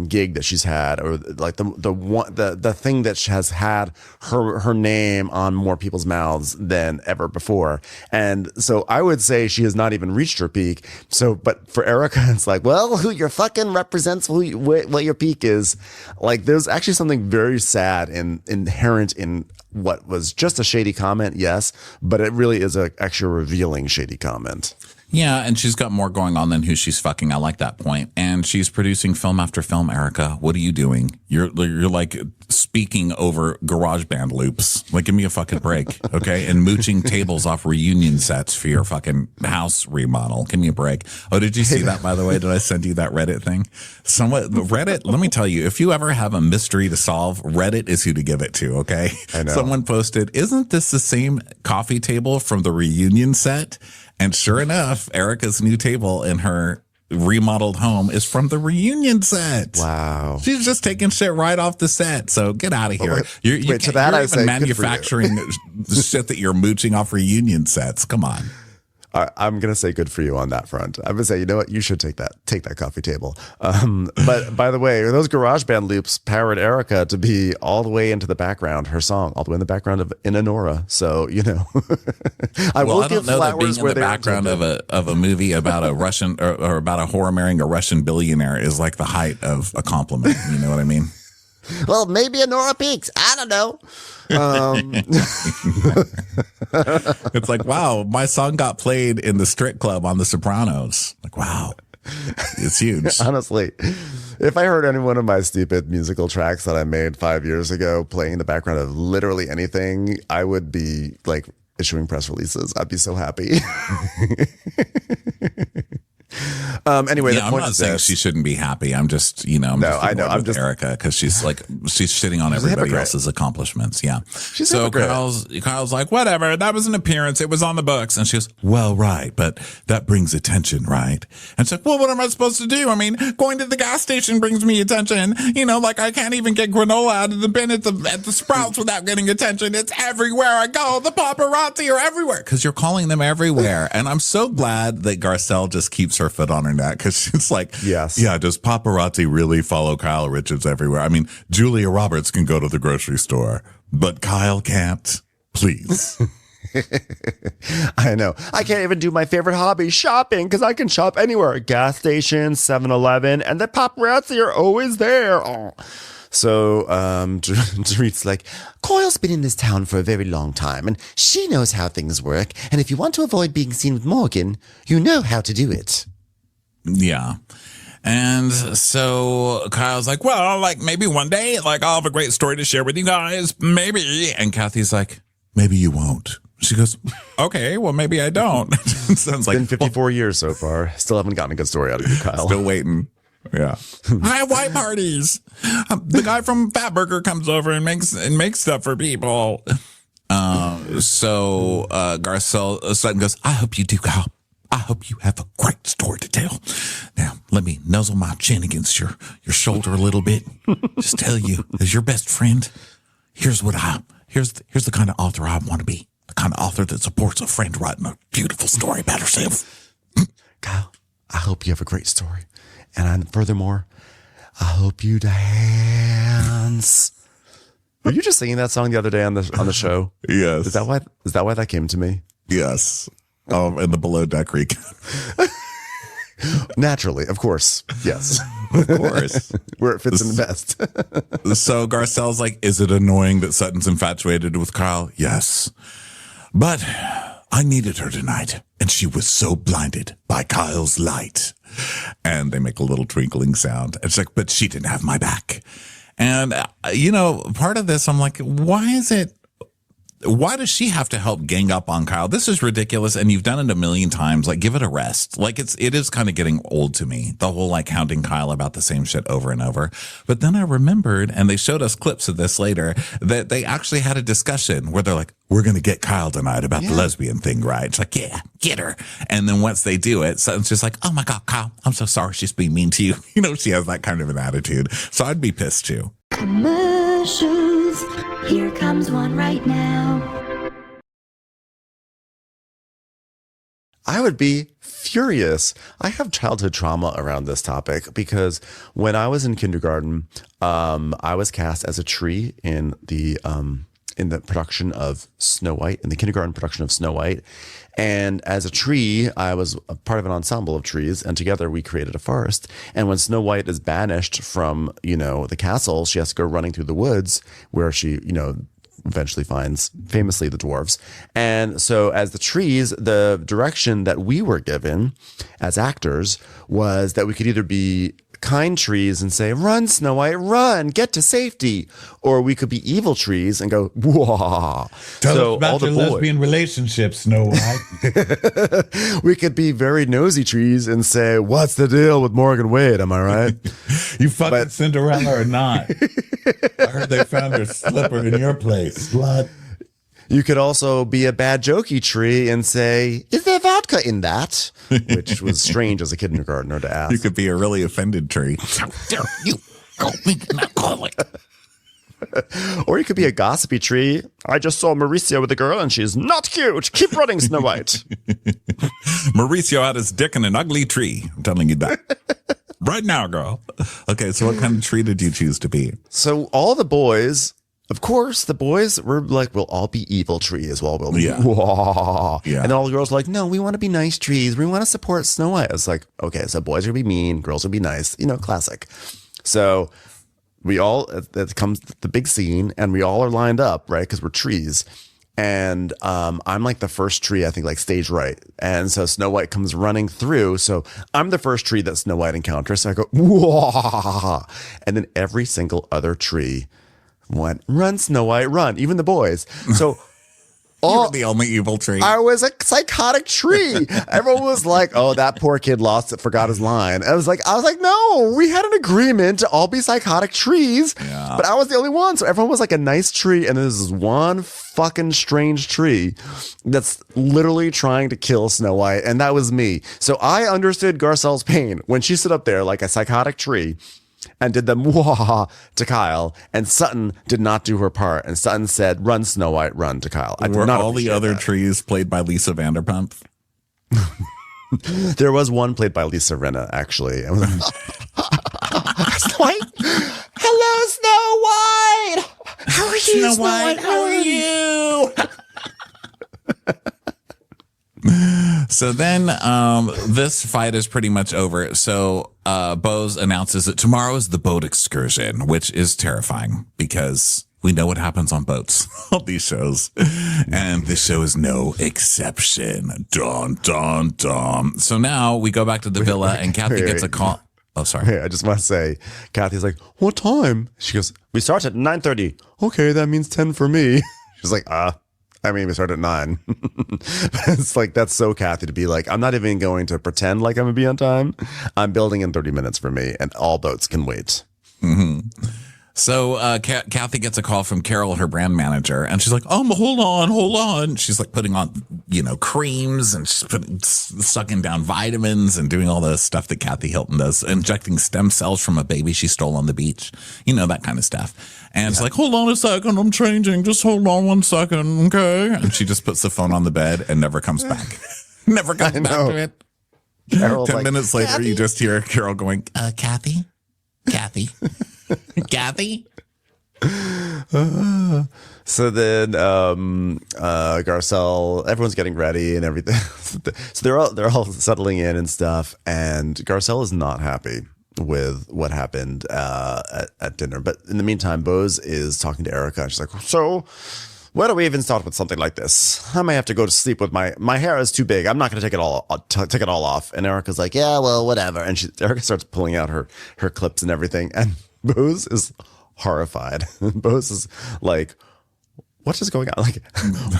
gig that she's had, or like the thing that has had her name on more people's mouths than ever before. And so I would say she has not even reached her peak. So, but for Erica, it's like, well, who your fucking represents what your peak is. Like, there's actually something very sad and inherent in what was just a shady comment, yes, but it really is actually a revealing shady comment. Yeah, and she's got more going on than who she's fucking. I like that point. And she's producing film after film, Erica. What are you doing? You're like speaking over GarageBand loops. Like, give me a fucking break, okay? And mooching tables off reunion sets for your fucking house remodel. Give me a break. Oh, did you see that, by the way? Did I send you that Reddit thing? Reddit, let me tell you, if you ever have a mystery to solve, Reddit is who to give it to, okay? I know. Someone posted, isn't this the same coffee table from the reunion set? And sure enough, Erica's new table in her remodeled home is from the reunion set. Wow. She's just taking shit right off the set. So get out of here. You're even manufacturing shit that you're mooching off reunion sets. Come on. I'm going to say good for you on that front. I'm going to say, you know what? You should take that coffee table. But by the way, those GarageBand loops powered Erica to be all the way into the background, her song, all the way in the background of In Anora. So, you know, I don't know that being in the background of a movie about a Russian or about a whore marrying a Russian billionaire is like the height of a compliment. You know what I mean? Well, maybe Nora peaks. I don't know. It's like, wow, my song got played in the strip club on The Sopranos. Like, wow, it's huge. Honestly, if I heard any one of my stupid musical tracks that I made 5 years ago playing in the background of literally anything, I would be like issuing press releases. I'd be so happy. Anyway, yeah, I'm not saying she shouldn't be happy. I'm just, I'm just Erica because she's shitting on everybody else's accomplishments. Yeah. So Kyle's like, whatever. That was an appearance. It was on the books. And she goes, well, right. But that brings attention, right? And she's like, well, what am I supposed to do? I mean, going to the gas station brings me attention. Like I can't even get granola out of the bin at the Sprouts without getting attention. It's everywhere I go. The paparazzi are everywhere because you're calling them everywhere. And I'm so glad that Garcelle just keeps her foot on her neck because she's like, yes, yeah, does paparazzi really follow Kyle Richards everywhere? I mean, Julia Roberts can go to the grocery store, but Kyle can't. Please. I know. I can't even do my favorite hobby, shopping, because I can shop anywhere. Gas station, 7-Eleven, and the paparazzi are always there. Oh. So Dorit's like, Coyle's been in this town for a very long time, and she knows how things work. And if you want to avoid being seen with Morgan, you know how to do it. Yeah. And so Kyle's like, well, like maybe one day, like I'll have a great story to share with you guys. Maybe. And Kathy's like, maybe you won't. She goes, okay, well, maybe I don't. Sounds like been 54 years so far. Still haven't gotten a good story out of you, Kyle. Still waiting. Yeah. I have white parties. The guy from Fatburger comes over and makes stuff for people. So Garcelle Sutton goes, I hope you do, Kyle. I hope you have a great story to tell. Now, let me nuzzle my chin against your shoulder a little bit. Just tell you, as your best friend, here's the kind of author I want to be. The kind of author that supports a friend writing a beautiful story about herself. Kyle, I hope you have a great story. And furthermore, I hope you dance. Were you just singing that song the other day on the show? Yes. Is that why that came to me? Yes. In the Below Deck recap. Naturally, of course. Yes. Of course. Where it fits in the best. So Garcelle's like, is it annoying that Sutton's infatuated with Kyle? Yes. But I needed her tonight, and she was so blinded by Kyle's light. And they make a little twinkling sound. It's like, but she didn't have my back. And, part of this, I'm like, why is it why does she have to help gang up on Kyle? This is ridiculous. And you've done it a million times. Like, give it a rest. Like, it is kind of getting old to me. The whole like hounding Kyle about the same shit over and over. But then I remembered, and they showed us clips of this later, that they actually had a discussion where they're like, we're going to get Kyle tonight about the lesbian thing, right? It's like, yeah, get her. And then once they do it, Sutton's just like, oh my God, Kyle, I'm so sorry she's being mean to you. You know, she has that kind of an attitude. So I'd be pissed too. Commercials. Here comes one right now. I would be furious. I have childhood trauma around this topic because when I was in kindergarten, I was cast as a tree in the production of Snow White, in the kindergarten production of Snow White. And as a tree, I was a part of an ensemble of trees, and together we created a forest. And when Snow White is banished from, the castle, she has to go running through the woods where she, eventually finds famously the dwarves. And so as the trees, the direction that we were given as actors was that we could either be kind trees and say, run, Snow White, run, get to safety. Or we could be evil trees and go, wah. Tell us about your lesbian relationship, Snow White. We could be very nosy trees and say, what's the deal with Morgan Wade? Am I right? You fucking Cinderella or not? I heard they found her slipper in your place, slut. You could also be a bad jokey tree and say, is there vodka in that? Which was strange as a kindergartner to ask. You could be a really offended tree. How dare you call me an alcoholic? Or you could be a gossipy tree. I just saw Mauricio with a girl and she's not cute. Keep running, Snow White. Mauricio had his dick in an ugly tree. I'm telling you that. Right now, girl. Okay, so what kind of tree did you choose to be? So all the boys... Of course, the boys were like, we'll all be evil trees. We'll be, Yeah. And then all the girls were like, no, we want to be nice trees. We want to support Snow White. I was like, okay, so boys are going to be mean. Girls will be nice. Classic. So it comes the big scene and we all are lined up, right? Because we're trees. And I'm like the first tree, I think, like stage right. And so Snow White comes running through. So I'm the first tree that Snow White encounters. So I go, whoa. And then every single other tree went, run, Snow White, run. Even the boys. So You were the only evil tree. I was a psychotic tree. Everyone was like, oh, that poor kid lost it, forgot his line. I was like, no, we had an agreement to all be psychotic trees, but I was the only one. So everyone was like a nice tree. And there's this one fucking strange tree that's literally trying to kill Snow White. And that was me. So I understood Garcelle's pain when she stood up there like a psychotic tree and did the mwah to Kyle, and Sutton did not do her part. And Sutton said, run, Snow White, run to Kyle. Were not all the other trees played by Lisa Vanderpump? There was one played by Lisa Rinna, actually. I was like, Snow White? Hello, Snow White! How are you, Snow White? How are you? So then this fight is pretty much over. So Bose announces that tomorrow is the boat excursion, which is terrifying because we know what happens on boats on these shows. And this show is no exception. Dun, dun, dun. So now we go back to the villa and Kathy gets a call. Oh, sorry. Hey, I just want to say, Kathy's like, what time? She goes, we start at 9:30. Okay, that means 10 for me. She's like, we start at 9. It's like, that's so Kathy to be like, I'm not even going to pretend like I'm going to be on time. I'm building in 30 minutes for me, and all boats can wait. Mm-hmm. So Kathy gets a call from Carol, her brand manager, and she's like, hold on. She's like putting on, creams and she's sucking down vitamins and doing all the stuff that Kathy Hilton does, injecting stem cells from a baby she stole on the beach, that kind of stuff. And she's like, hold on a second, I'm changing. Just hold on 1 second, okay? And she just puts the phone on the bed and never comes back. Never comes back to it. Carol's 10 minutes later, Kathy? you just hear Carol going, Kathy? Kathy? Kathy? So then Garcelle, everyone's getting ready and everything. So they're all settling in and stuff. And Garcelle is not happy with what happened at dinner. But in the meantime, Bose is talking to Erica. And she's like, so where do we even start with something like this? I may have to go to sleep with my hair is too big. I'm not going to take it all off. And Erica's like, yeah, well, whatever. And Erica starts pulling out her clips and everything. And Bose is horrified. Bose is like, what is going on? Like,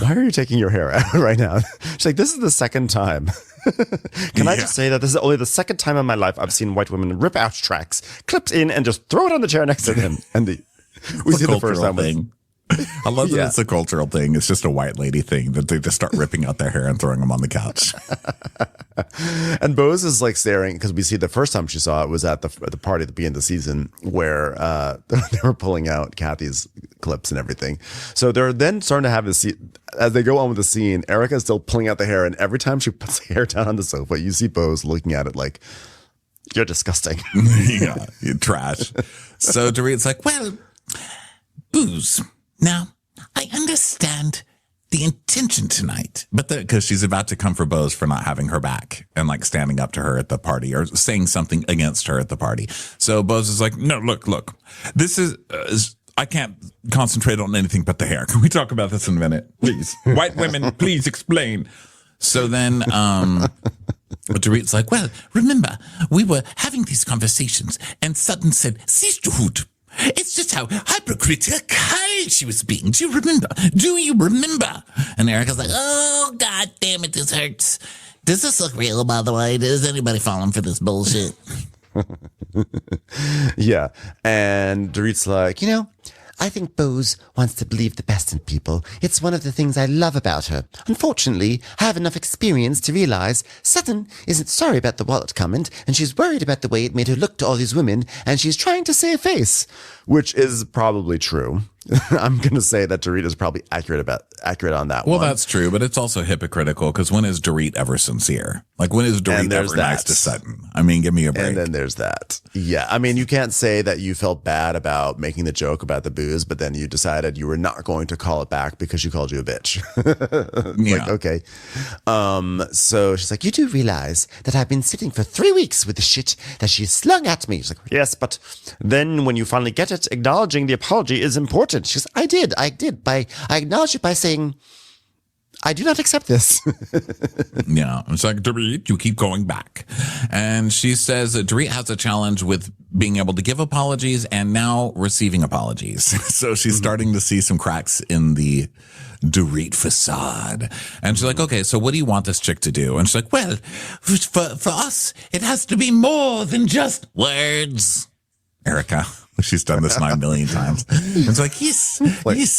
why are you taking your hair out right now? She's like, this is the second time. Can I just say that this is only the second time in my life I've seen white women rip out tracks, clipped in, and just throw it on the chair next to them. And we see the first time thing. I love that it's a cultural thing. It's just a white lady thing that they just start ripping out their hair and throwing them on the couch. And Bose is like staring because we see the first time she saw it was at the party at the beginning of the season where they were pulling out Kathy's clips and everything. So they're then starting to have this as they go on with the scene. Erica's still pulling out the hair, and every time she puts the hair down on the sofa, you see Bose looking at it like, "You're disgusting." Yeah, you're trash. So Dorit's like, well, booze. Now, I understand the intention tonight, but because she's about to come for Bose for not having her back and like standing up to her at the party or saying something against her at the party. So Bose is like, no, look, this is I can't concentrate on anything but the hair. Can we talk about this in a minute, please? White women, please explain. So then, Dorit's like, well, remember, we were having these conversations and Sutton said, sisterhood. It's just how hypocritical she was being. Do you remember? And Erica's like, oh, God damn it, this hurts. Does this look real, by the way? Is anybody falling for this bullshit? Yeah. And Dorit's like, I think Bose wants to believe the best in people. It's one of the things I love about her. Unfortunately, I have enough experience to realize Sutton isn't sorry about the wallet comment, and she's worried about the way it made her look to all these women, and she's trying to save face. Which is probably true. I'm going to say that Dorit is probably accurate on that one. Well, that's true, but it's also hypocritical because when is Dorit ever sincere? Like, when is Dorit ever nice to Sutton? I mean, give me a break. And then there's that. Yeah. I mean, you can't say that you felt bad about making the joke about the booze, but then you decided you were not going to call it back because she called you a bitch. Yeah. Like, okay. So she's like, You do realize that I've been sitting for 3 weeks with the shit that she slung at me. She's like, yes, but then when you finally get it, acknowledging the apology is important. She goes, I did. I acknowledged it by saying, I do not accept this. Yeah. It's like, Dorit, you keep going back. And she says that Dorit has a challenge with being able to give apologies and now receiving apologies. So she's starting to see some cracks in the Dorit facade. And she's like, okay, so what do you want this chick to do? And she's like, well, for us, it has to be more than just words. Erica, she's done this 9 million times. It's like, yes,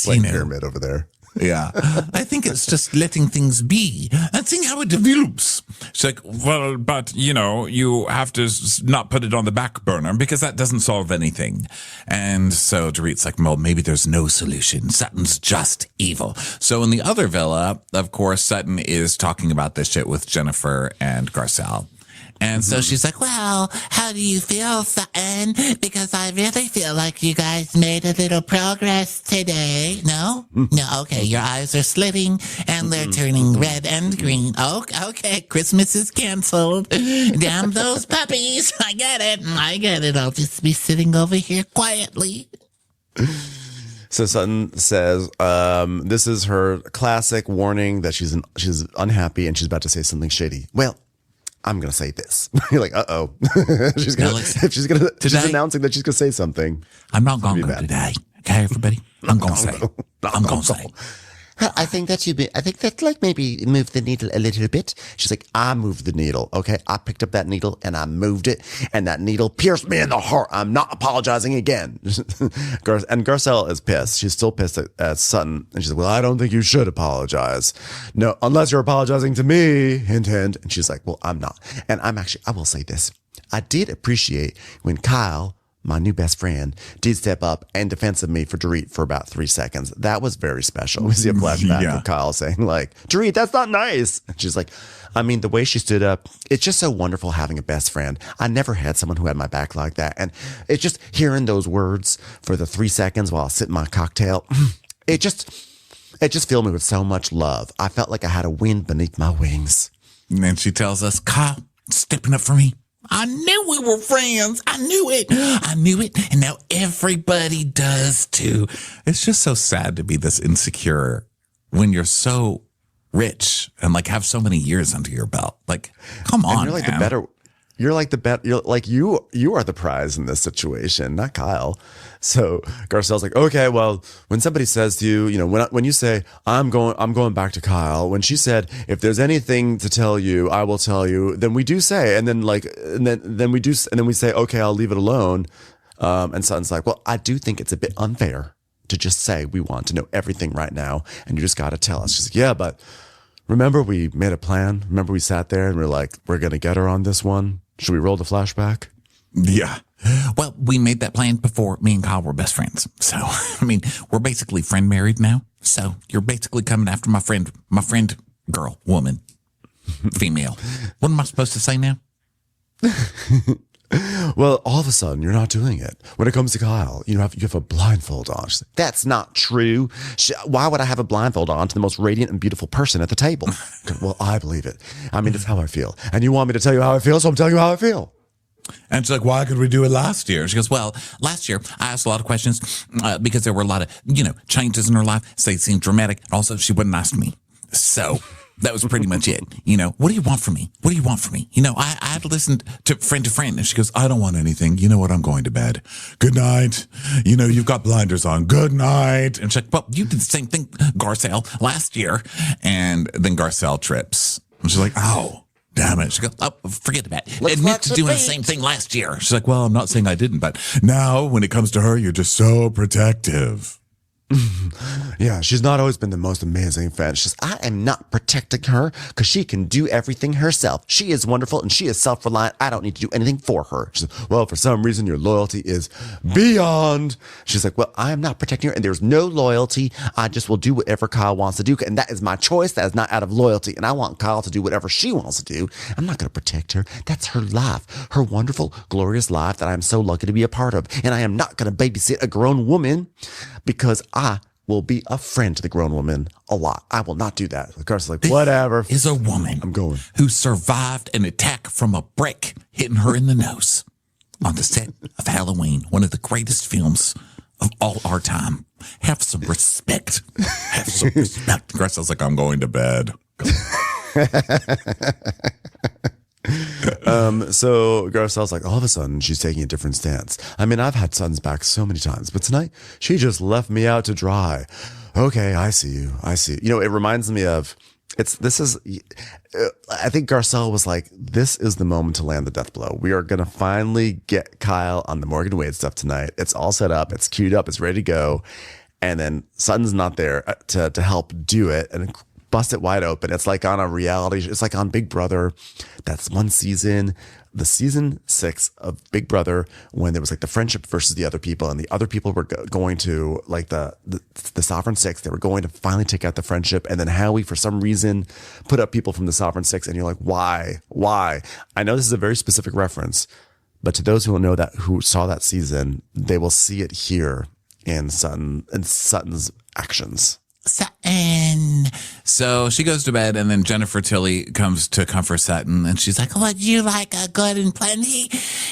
pyramid over there. Yeah. I think it's just letting things be and seeing how it develops. She's like, well, but, you have to not put it on the back burner because that doesn't solve anything. And so Dorit's like, well, maybe there's no solution. Sutton's just evil. So in the other villa, of course, Sutton is talking about this shit with Jennifer and Garcelle. And so she's like, well, how do you feel, Sutton? Because I really feel like you guys made a little progress today. No? No, okay. Your eyes are slitting and they're turning red and green. Okay. Christmas is canceled. Damn those puppies. I get it. I'll just be sitting over here quietly. So Sutton says, this is her classic warning that she's unhappy and she's about to say something shady. Well, I'm going to say this. You're like, uh-oh. She's announcing that she's going to say something. I'm not going to go today. Okay, everybody? I'm going to say. I'm going to say. Well, I think that like maybe move the needle a little bit. She's like, I moved the needle. Okay. I picked up that needle and I moved it and that needle pierced me in the heart. I'm not apologizing again. And Garcelle is pissed. She's still pissed at Sutton. And she's like, well, I don't think you should apologize. No, unless you're apologizing to me. Hint, hint. And she's like, well, I'm not. And I will say this. I did appreciate when Kyle, my new best friend, did step up and defensive me for Dorit for about 3 seconds. That was very special. We see a flashback of Kyle saying like, Dorit, that's not nice. And she's like, I mean, the way she stood up, it's just so wonderful having a best friend. I never had someone who had my back like that. And it's just hearing those words for the 3 seconds while I sit in my cocktail. It just filled me with so much love. I felt like I had a wind beneath my wings. And then she tells us, Kyle, stepping up for me. I knew we were friends. I knew it. And now everybody does too. It's just so sad to be this insecure when you're so rich and like have so many years under your belt. Like, come on, you're like man. you're like the bet. You're like you are the prize in this situation, not Kyle. So Garcelle's like, okay, well, when somebody says to you, you know, when you say I'm going back to Kyle, when she said if there's anything to tell you, I will tell you, then we do say, and then we say, okay, I'll leave it alone. And Sutton's like, well, I do think it's a bit unfair to just say we want to know everything right now, and you just got to tell us. She's like, yeah, but remember we made a plan. Remember we sat there and we're like, we're gonna get her on this one. Should we roll the flashback? Yeah. Well, we made that plan before me and Kyle were best friends. So, I mean, we're basically friend married now. So you're basically coming after my friend, girl, woman, female. What am I supposed to say now? Well, all of a sudden, you're not doing it. When it comes to Kyle, you have a blindfold on. She's like, that's not true. Why would I have a blindfold on to the most radiant and beautiful person at the table? Well, I believe it. I mean, it's how I feel. And you want me to tell you how I feel, so I'm telling you how I feel. And she's like, why could we do it last year? She goes, well, last year I asked a lot of questions because there were a lot of, changes in her life. So they seemed dramatic. Also, she wouldn't ask me. So that was pretty much it. What do you want from me? What do you want from me? I had listened to friend. And she goes, I don't want anything. You know what? I'm going to bed. Good night. You've got blinders on. Good night. And she's like, well, you did the same thing, Garcelle, last year. And then Garcelle trips. And she's like, oh, damn it. She goes, oh, forget about it. Admit to doing the same thing last year. She's like, well, I'm not saying I didn't, but now when it comes to her, you're just so protective. Yeah, she's not always been the most amazing fan. She's, I am not protecting her because she can do everything herself. She is wonderful and she is self-reliant. I don't need to do anything for her. She says, well, for some reason, your loyalty is beyond. She's like, well, I am not protecting her and there's no loyalty. I just will do whatever Kyle wants to do. And that is my choice. That is not out of loyalty. And I want Kyle to do whatever she wants to do. I'm not going to protect her. That's her life, her wonderful, glorious life that I'm so lucky to be a part of. And I am not going to babysit a grown woman because I will be a friend to the grown woman a lot. I will not do that. The car's like, whatever. Is a woman I'm going. who survived an attack from a brick hitting her in the nose on the set of Halloween, one of the greatest films of all our time. Have some respect. Have some respect. Garcelle's like, I'm going to bed. So Garcelle's like, all of a sudden she's taking a different stance. I mean, I've had Sutton's back so many times, but tonight she just left me out to dry. Okay, I see you. It reminds me of I think Garcelle was like, this is the moment to land the death blow. We are going to finally get Kyle on the Morgan Wade stuff tonight. It's all set up. It's queued up. It's ready to go. And then Sutton's not there to help do it. And bust it wide open. It's like on a reality. It's like on Big Brother. That's one season, the season 6 of Big Brother, when there was like the friendship versus the other people, and the other people were going to like the Sovereign Six. They were going to finally take out the friendship, and then Howie, for some reason, put up people from the Sovereign Six, and you're like, why? I know this is a very specific reference, but to those who saw that season, they will see it here in Sutton's actions. Sutton. So she goes to bed, and then Jennifer Tilly comes to comfort Sutton, and she's like, would you like a good and plenty?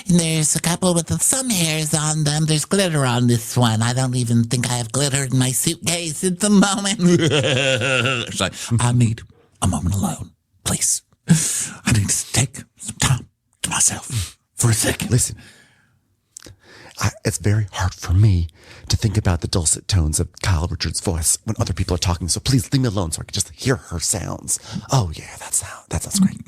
And there's a couple with some hairs on them. There's glitter on this one. I don't even think I have glitter in my suitcase at the moment. She's like, I need a moment alone, please. I need to take some time to myself for a second. Listen, it's very hard for me to think about the dulcet tones of Kyle Richards' voice when other people are talking. So please leave me alone so I can just hear her sounds. Oh yeah, that sounds great.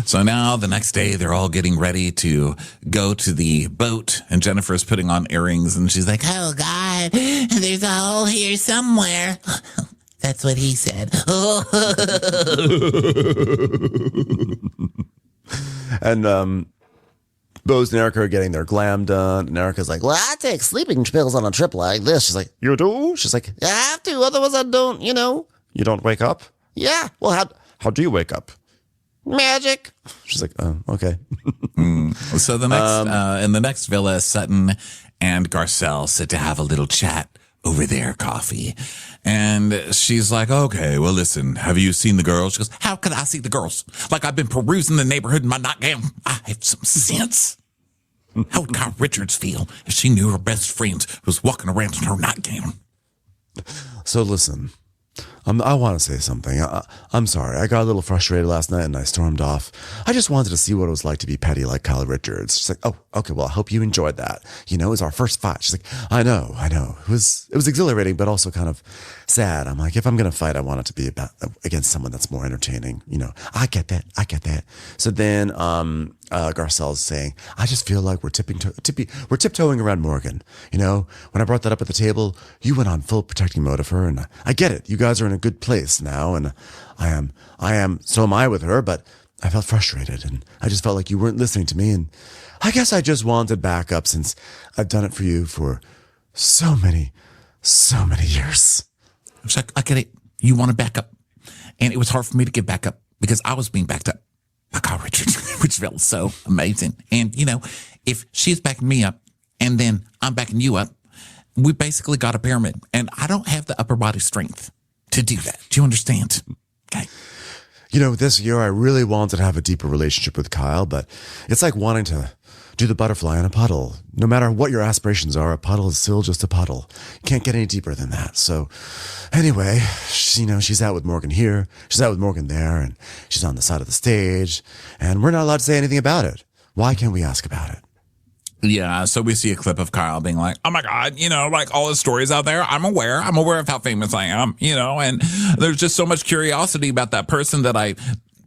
So now the next day they're all getting ready to go to the boat, and Jennifer's putting on earrings, and she's like, oh God, there's a hole here somewhere. That's what he said. And Bose and Erica are getting their glam done. And Erica's like, well, I take sleeping pills on a trip like this. She's like, you do? She's like, I have to. Otherwise I don't, You don't wake up? Yeah. Well, how do you wake up? Magic. She's like, oh, okay. So the next, in the next villa, Sutton and Garcelle sit to have a little chat over their coffee. And she's like, okay, well, listen, have you seen the girls? She goes, how could I see the girls? Like, I've been perusing the neighborhood in my nightgown. I have some sense. How would Kyle Richards feel if she knew her best friend was walking around in her nightgown? So listen, I want to say something. I'm sorry. I got a little frustrated last night and I stormed off. I just wanted to see what it was like to be petty like Kyle Richards. She's like, oh, okay, well, I hope you enjoyed that. You know, it was our first fight. She's like, I know. It was exhilarating, but also kind of sad. I'm like, if I'm going to fight, I want it to be against someone that's more entertaining. You know, I get that. So then Garcelle's saying, I just feel like we're tiptoeing around Morgan. You know, when I brought that up at the table, you went on full protecting mode of her, and I get it. You guys are in a good place now, and so am I with her, but I felt frustrated, and I just felt like you weren't listening to me, and I guess I just wanted backup since I've done it for you for so many years. It's like, I get it. You want to back up. And it was hard for me to get back up because I was being backed up by Kyle Richards, which felt so amazing. And, you know, if she's backing me up and then I'm backing you up, we basically got a pyramid. And I don't have the upper body strength to do that. Do you understand? Okay. You know, this year I really wanted to have a deeper relationship with Kyle, but it's like wanting to do the butterfly in a puddle. No matter what your aspirations are, a puddle is still just a puddle. You can't get any deeper than that. So anyway, she's out with Morgan here, she's out with Morgan there, and she's on the side of the stage, and we're not allowed to say anything about it. Why can't we ask about it? Yeah, so we see a clip of Kyle being like, oh my God, you know, like all the stories out there, I'm aware of how famous I am, you know, and there's just so much curiosity about that person that I,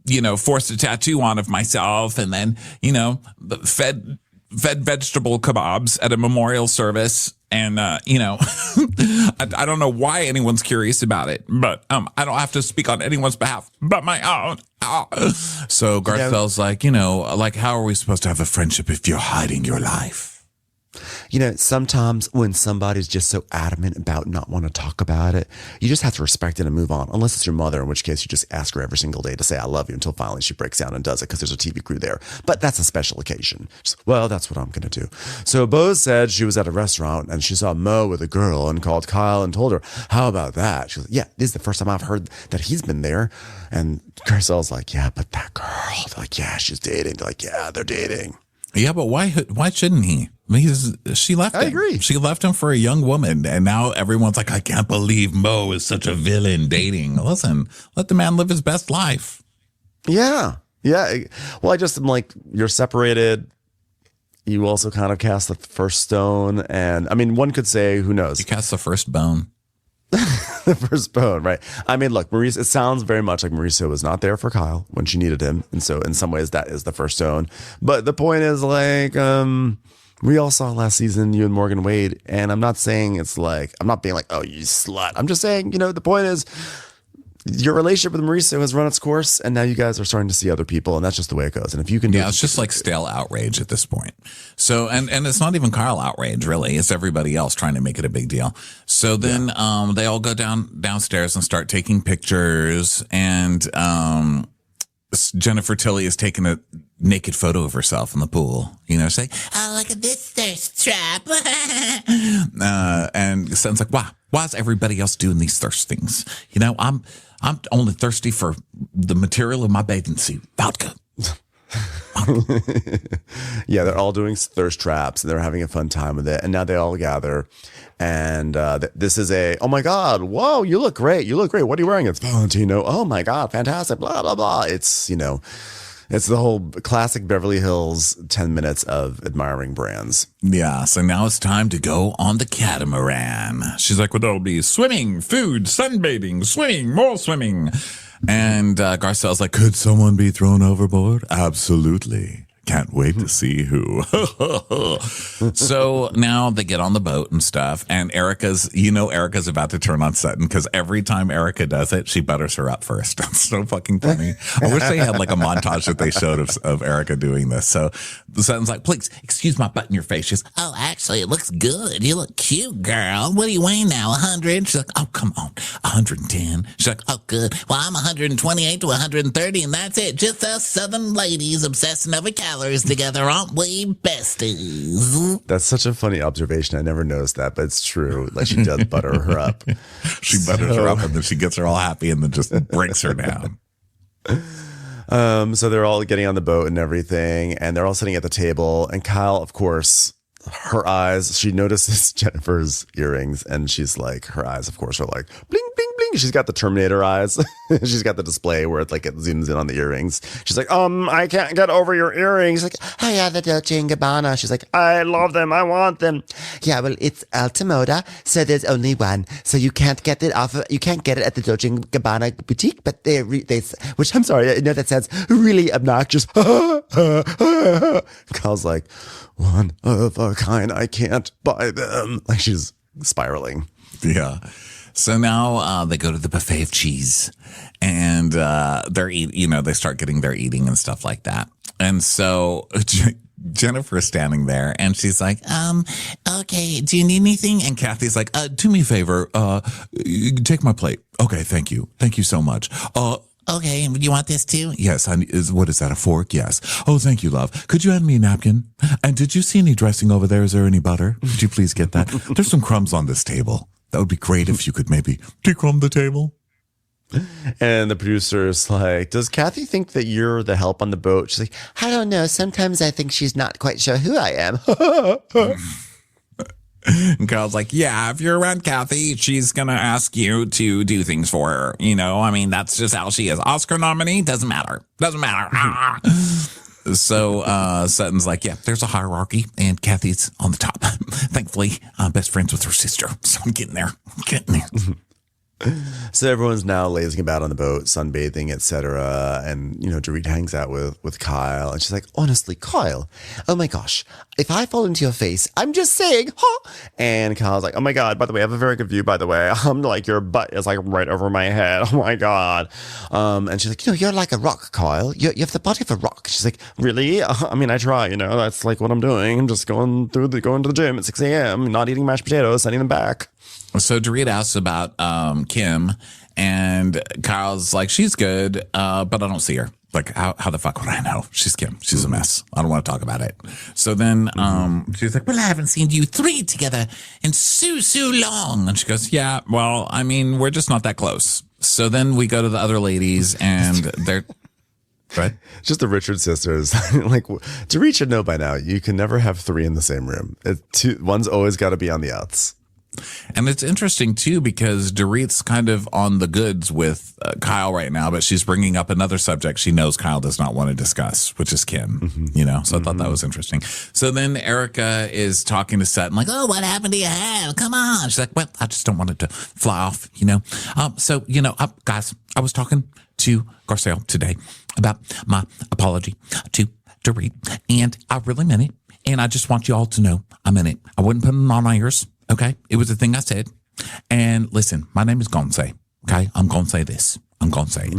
you know, forced a tattoo on of myself and then, you know, fed vegetable kebabs at a memorial service. And, you know, I don't know why anyone's curious about it, but I don't have to speak on anyone's behalf but my own. So Garcelle's like, you know, like, how are we supposed to have a friendship if you're hiding your life? You know, sometimes when somebody's just so adamant about not want to talk about it, you just have to respect it and move on. Unless it's your mother, in which case you just ask her every single day to say, I love you, until finally she breaks down and does it because there's a TV crew there. But that's a special occasion. Well, that's what I'm going to do. So Bose said she was at a restaurant and she saw Mo with a girl and called Kyle and told her, how about that? She was like, yeah, this is the first time I've heard that he's been there. And Garcelle's like, yeah, but that girl. They're like, yeah, she's dating. They're like, yeah, they're dating. Yeah, but why shouldn't he? I mean, she left him. I agree. She left him for a young woman, and now everyone's like, I can't believe Mo is such a villain dating. Listen, let the man live his best life. Yeah. Yeah. Well, I just am like, you're separated. You also kind of cast the first stone. And I mean, one could say, who knows? You cast the first bone. The first bone, right? I mean, look, Mauricio, it sounds very much like Mauricio was not there for Kyle when she needed him. And so in some ways that is the first stone. But the point is, like, we all saw last season, you and Morgan Wade. And I'm not saying it's like, I'm not being like, oh, you slut. I'm just saying, you know, the point is, your relationship with Mauricio has run its course, and now you guys are starting to see other people, and that's just the way it goes. And if you can, it's just like stale outrage at this point. So, and it's not even Kyle outrage, really. It's everybody else trying to make it a big deal. So then, they all go downstairs and start taking pictures, and Jennifer Tilly is taking a naked photo of herself in the pool. You know, saying, "Oh, look at this thirst trap," and Sutton's like, "Why? Why is everybody else doing these thirst things? You know, I'm only thirsty for the material of my bathing suit, vodka." Yeah, they're all doing thirst traps. They're having a fun time with it, and now they all gather. And this is oh my God, whoa, you look great. You look great. What are you wearing? It's Valentino. Oh my God, fantastic. Blah blah blah. It's, you know, it's the whole classic Beverly Hills 10 minutes of admiring brands. Yeah, so now it's time to go on the Catamaran. She's like, well, there'll be swimming, food, sunbathing, swimming, more swimming. And Garcelle's like, could someone be thrown overboard? Absolutely. Can't wait to see who. So now they get on the boat and stuff. And Erica's about to turn on Sutton because every time Erica does it, she butters her up first. That's so fucking funny. I wish they had like a montage that they showed of Erica doing this. So Sutton's like, please, excuse my butt in your face. She's, oh, actually, it looks good. You look cute, girl. What are you weighing now? 100? She's like, oh, come on. 110. She's like, oh, good. Well, I'm 128 to 130, and that's it. Just us Southern ladies obsessing over calories together, aren't we, besties? That's such a funny observation. I never noticed that, but it's true. Like, she does butter her up. She butters her up, and then she gets her all happy and then just breaks her down. So they're all getting on the boat and everything, and they're all sitting at the table. And Kyle, of course, her eyes, she notices Jennifer's earrings, and she's like, her eyes, of course, are like, bling, bling, bling. she's got the Terminator eyes. She's got the display where it's like it zooms in on the earrings. She's like, I can't get over your earrings. She's like, oh yeah, the Dolce & Gabbana. She's like, I love them. I want them. yeah, well, it's Altamoda, so there's only one. So you can't get it you can't get it at the Dolce & Gabbana boutique, but they which I'm sorry, I know that sounds really obnoxious. Kyle's like, one of a kind. I can't buy them. Like she's spiraling. Yeah. So now they go to the buffet of cheese, and they're they start getting their eating and stuff like that. And so Jennifer's standing there, and she's like, okay, do you need anything? And Kathy's like, do me a favor, take my plate. Okay, thank you so much. Okay, you want this too? Yes. What is that, a fork? Yes. Oh, thank you, love. Could you hand me a napkin? And did you see any dressing over there? Is there any butter? Could you please get that? There's some crumbs on this table. That would be great if you could maybe decrumb the table. And the producer's like, does Kathy think that you're the help on the boat? She's like, I don't know. Sometimes I think she's not quite sure who I am. And Kyle's like, yeah, if you're around Kathy, she's going to ask you to do things for her. I mean, that's just how she is. Oscar nominee, doesn't matter. So Sutton's like, yeah, there's a hierarchy, and Kathy's on the top. Thankfully, I'm best friends with her sister, so I'm getting there. So everyone's now lazing about on the boat, sunbathing, etc. And, Dorit hangs out with Kyle. And she's like, honestly, Kyle, oh my gosh, if I fall into your face, I'm just saying, huh? And Kyle's like, oh my God, by the way, I have a very good view, by the way. I'm like, your butt is like right over my head. Oh my God. And she's like, you're like a rock, Kyle. You have the body of a rock. She's like, really? I mean, I try, that's like what I'm doing. I'm just going to the gym at 6 a.m., not eating mashed potatoes, sending them back. So Dorit asks about Kim, and Kyle's like, she's good, but I don't see her. Like, how the fuck would I know? She's Kim. She's a mess. I don't want to talk about it. So then she's like, well, I haven't seen you three together in so long. And she goes, yeah, well, I mean, we're just not that close. So then we go to the other ladies, and they're... Right? Just the Richard sisters. Like, Dorit should know by now, you can never have three in the same room. One's always got to be on the outs. And it's interesting, too, because Dorit's kind of on the goods with Kyle right now, but she's bringing up another subject she knows Kyle does not want to discuss, which is Kim, So I thought that was interesting. So then Erica is talking to Sutton, like, oh, what happened to your hair? Come on. She's like, well, I just don't want it to fly off, So, guys, I was talking to Garcelle today about my apology to Dorit, and I really meant it. And I just want you all to know I meant it. I wasn't putting it on my ears. Okay, it was a thing I said. And listen, my name is Gonse. Okay, I'm going to say this. I'm going to say it.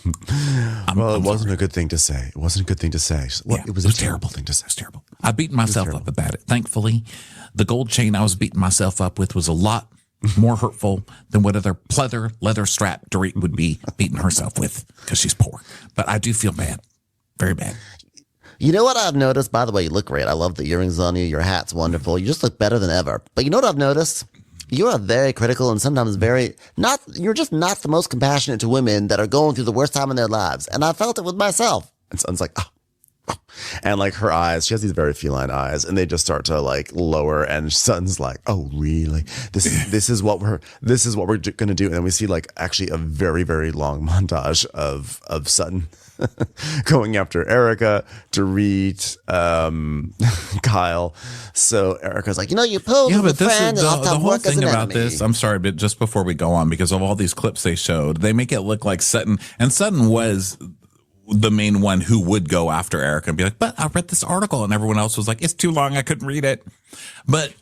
It wasn't a good thing to say. It wasn't a good thing to say. It was a terrible thing to say. It was terrible. I beat myself up about it. Thankfully, the gold chain I was beating myself up with was a lot more hurtful than what other pleather leather strap Dorit would be beating herself with because she's poor. But I do feel bad. Very bad. You know what I've noticed? By the way, you look great. I love the earrings on you. Your hat's wonderful. You just look better than ever. But you know what I've noticed? You are very critical and sometimes you're just not the most compassionate to women that are going through the worst time in their lives. And I felt it with myself. And Sutton's like, oh. And like her eyes, she has these very feline eyes, and they just start to like lower. And Sutton's like, "Oh, really? This is what we're going to do." And then we see like actually a very, very long montage of Sutton going after Erica, Dorit, Kyle. So Erica's like, you pulled yeah, with but a this friend is and the whole work as thing an about enemy. this. I'm sorry, but just before we go on, because of all these clips they showed, they make it look like Sutton was the main one who would go after Erica and be like, but I read this article, and everyone else was like, it's too long, I couldn't read it. But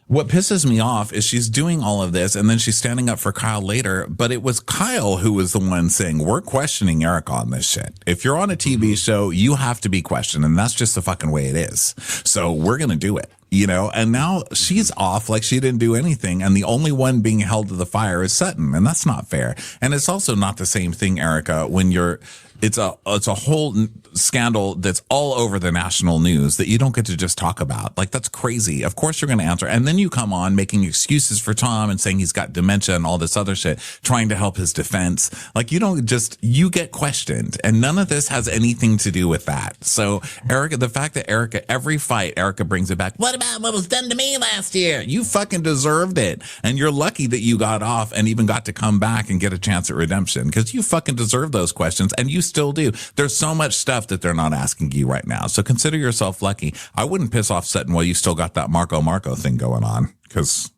what pisses me off is she's doing all of this, and then she's standing up for Kyle later, but it was Kyle who was the one saying, we're questioning Erica on this shit. If you're on a TV show, you have to be questioned, and that's just the fucking way it is. So we're going to do it, and now she's off like she didn't do anything, and the only one being held to the fire is Sutton, and that's not fair. And it's also not the same thing, Erica, when you're it's a whole scandal that's all over the national news that you don't get to just talk about. Like, that's crazy. Of course you're going to answer. And then you come on making excuses for Tom and saying he's got dementia and all this other shit, trying to help his defense. Like, you get questioned, and none of this has anything to do with that. So Erica, the fact that every fight, Erica brings it back. What about what was done to me last year? You fucking deserved it. And you're lucky that you got off and even got to come back and get a chance at redemption, because you fucking deserve those questions, and you still do. There's so much stuff that they're not asking you right now. So consider yourself lucky. I wouldn't piss off Sutton while you still got that Marco thing going on, because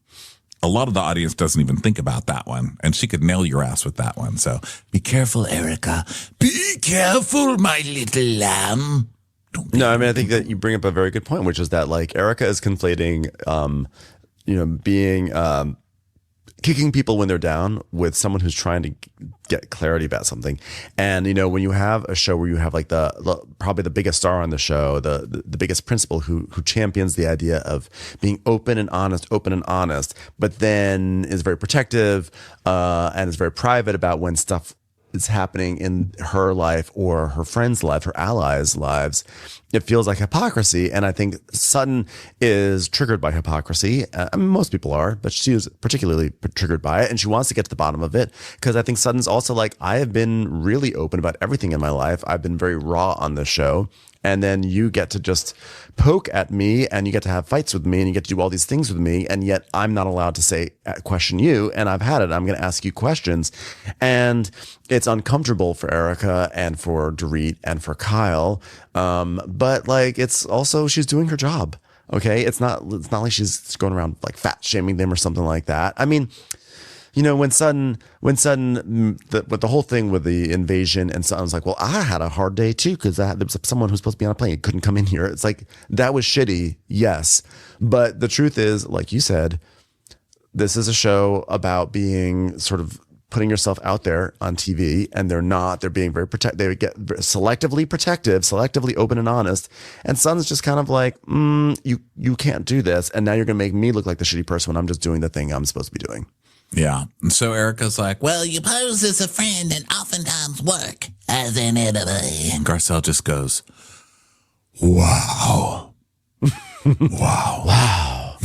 a lot of the audience doesn't even think about that one, and she could nail your ass with that one. So be careful, Erica. Be careful, my little lamb. No, I mean, I think that you bring up a very good point, which is that like Erica is conflating, being kicking people when they're down with someone who's trying to get clarity about something. And, when you have a show where you have like probably the biggest star on the show, the biggest principal who champions the idea of being open and honest, but then is very protective and is very private about when stuff is happening in her life or her friends' life, her allies' lives, it feels like hypocrisy. And I think Sutton is triggered by hypocrisy. I mean, most people are, but she is particularly triggered by it. And she wants to get to the bottom of it, because I think Sutton's also like, I have been really open about everything in my life. I've been very raw on this show. And then you get to just poke at me, and you get to have fights with me, and you get to do all these things with me. And yet I'm not allowed to question you. And I've had it. I'm going to ask you questions. And it's uncomfortable for Erica and for Dorit and for Kyle. But like, it's also, she's doing her job. Okay. It's not like she's going around like fat shaming them or something like that. I mean, when Sutton, with the whole thing with the invasion, and Sutton's like, well, I had a hard day too, because there was someone who's supposed to be on a plane, couldn't come in here. It's like, that was shitty. Yes. But the truth is, like you said, this is a show about being sort of putting yourself out there on TV, and they're being very they get selectively protective, selectively open and honest. And Sutton's just kind of like, you can't do this. And now you're going to make me look like the shitty person when I'm just doing the thing I'm supposed to be doing. Yeah. And so Erica's like, well, you pose as a friend and oftentimes work as an enemy. And Garcelle just goes, wow. Wow. Wow.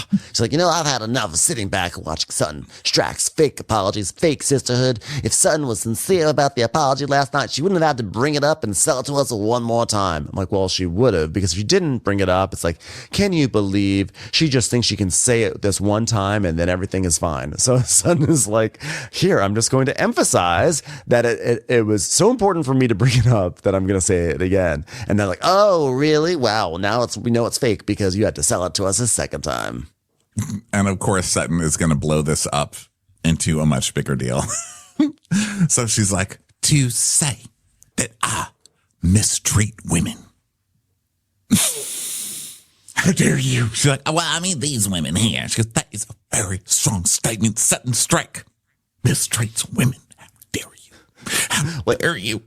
She's like, I've had enough of sitting back and watching Sutton Strack's fake apologies, fake sisterhood. If Sutton was sincere about the apology last night, she wouldn't have had to bring it up and sell it to us one more time. I'm like, well, she would have, because if she didn't bring it up, it's like, can you believe she just thinks she can say it this one time and then everything is fine? So Sutton is like, here, I'm just going to emphasize that it was so important for me to bring it up that I'm going to say it again. And they're like, oh, really? Wow. Well, now we know it's fake because you had to sell it to us a second time. And of course, Sutton is going to blow this up into a much bigger deal. So she's like, to say that I mistreat women. How dare you? She's like, well, I mean, these women here. She goes, that is a very strong statement. Sutton Strike mistreats women. How dare you? How dare you?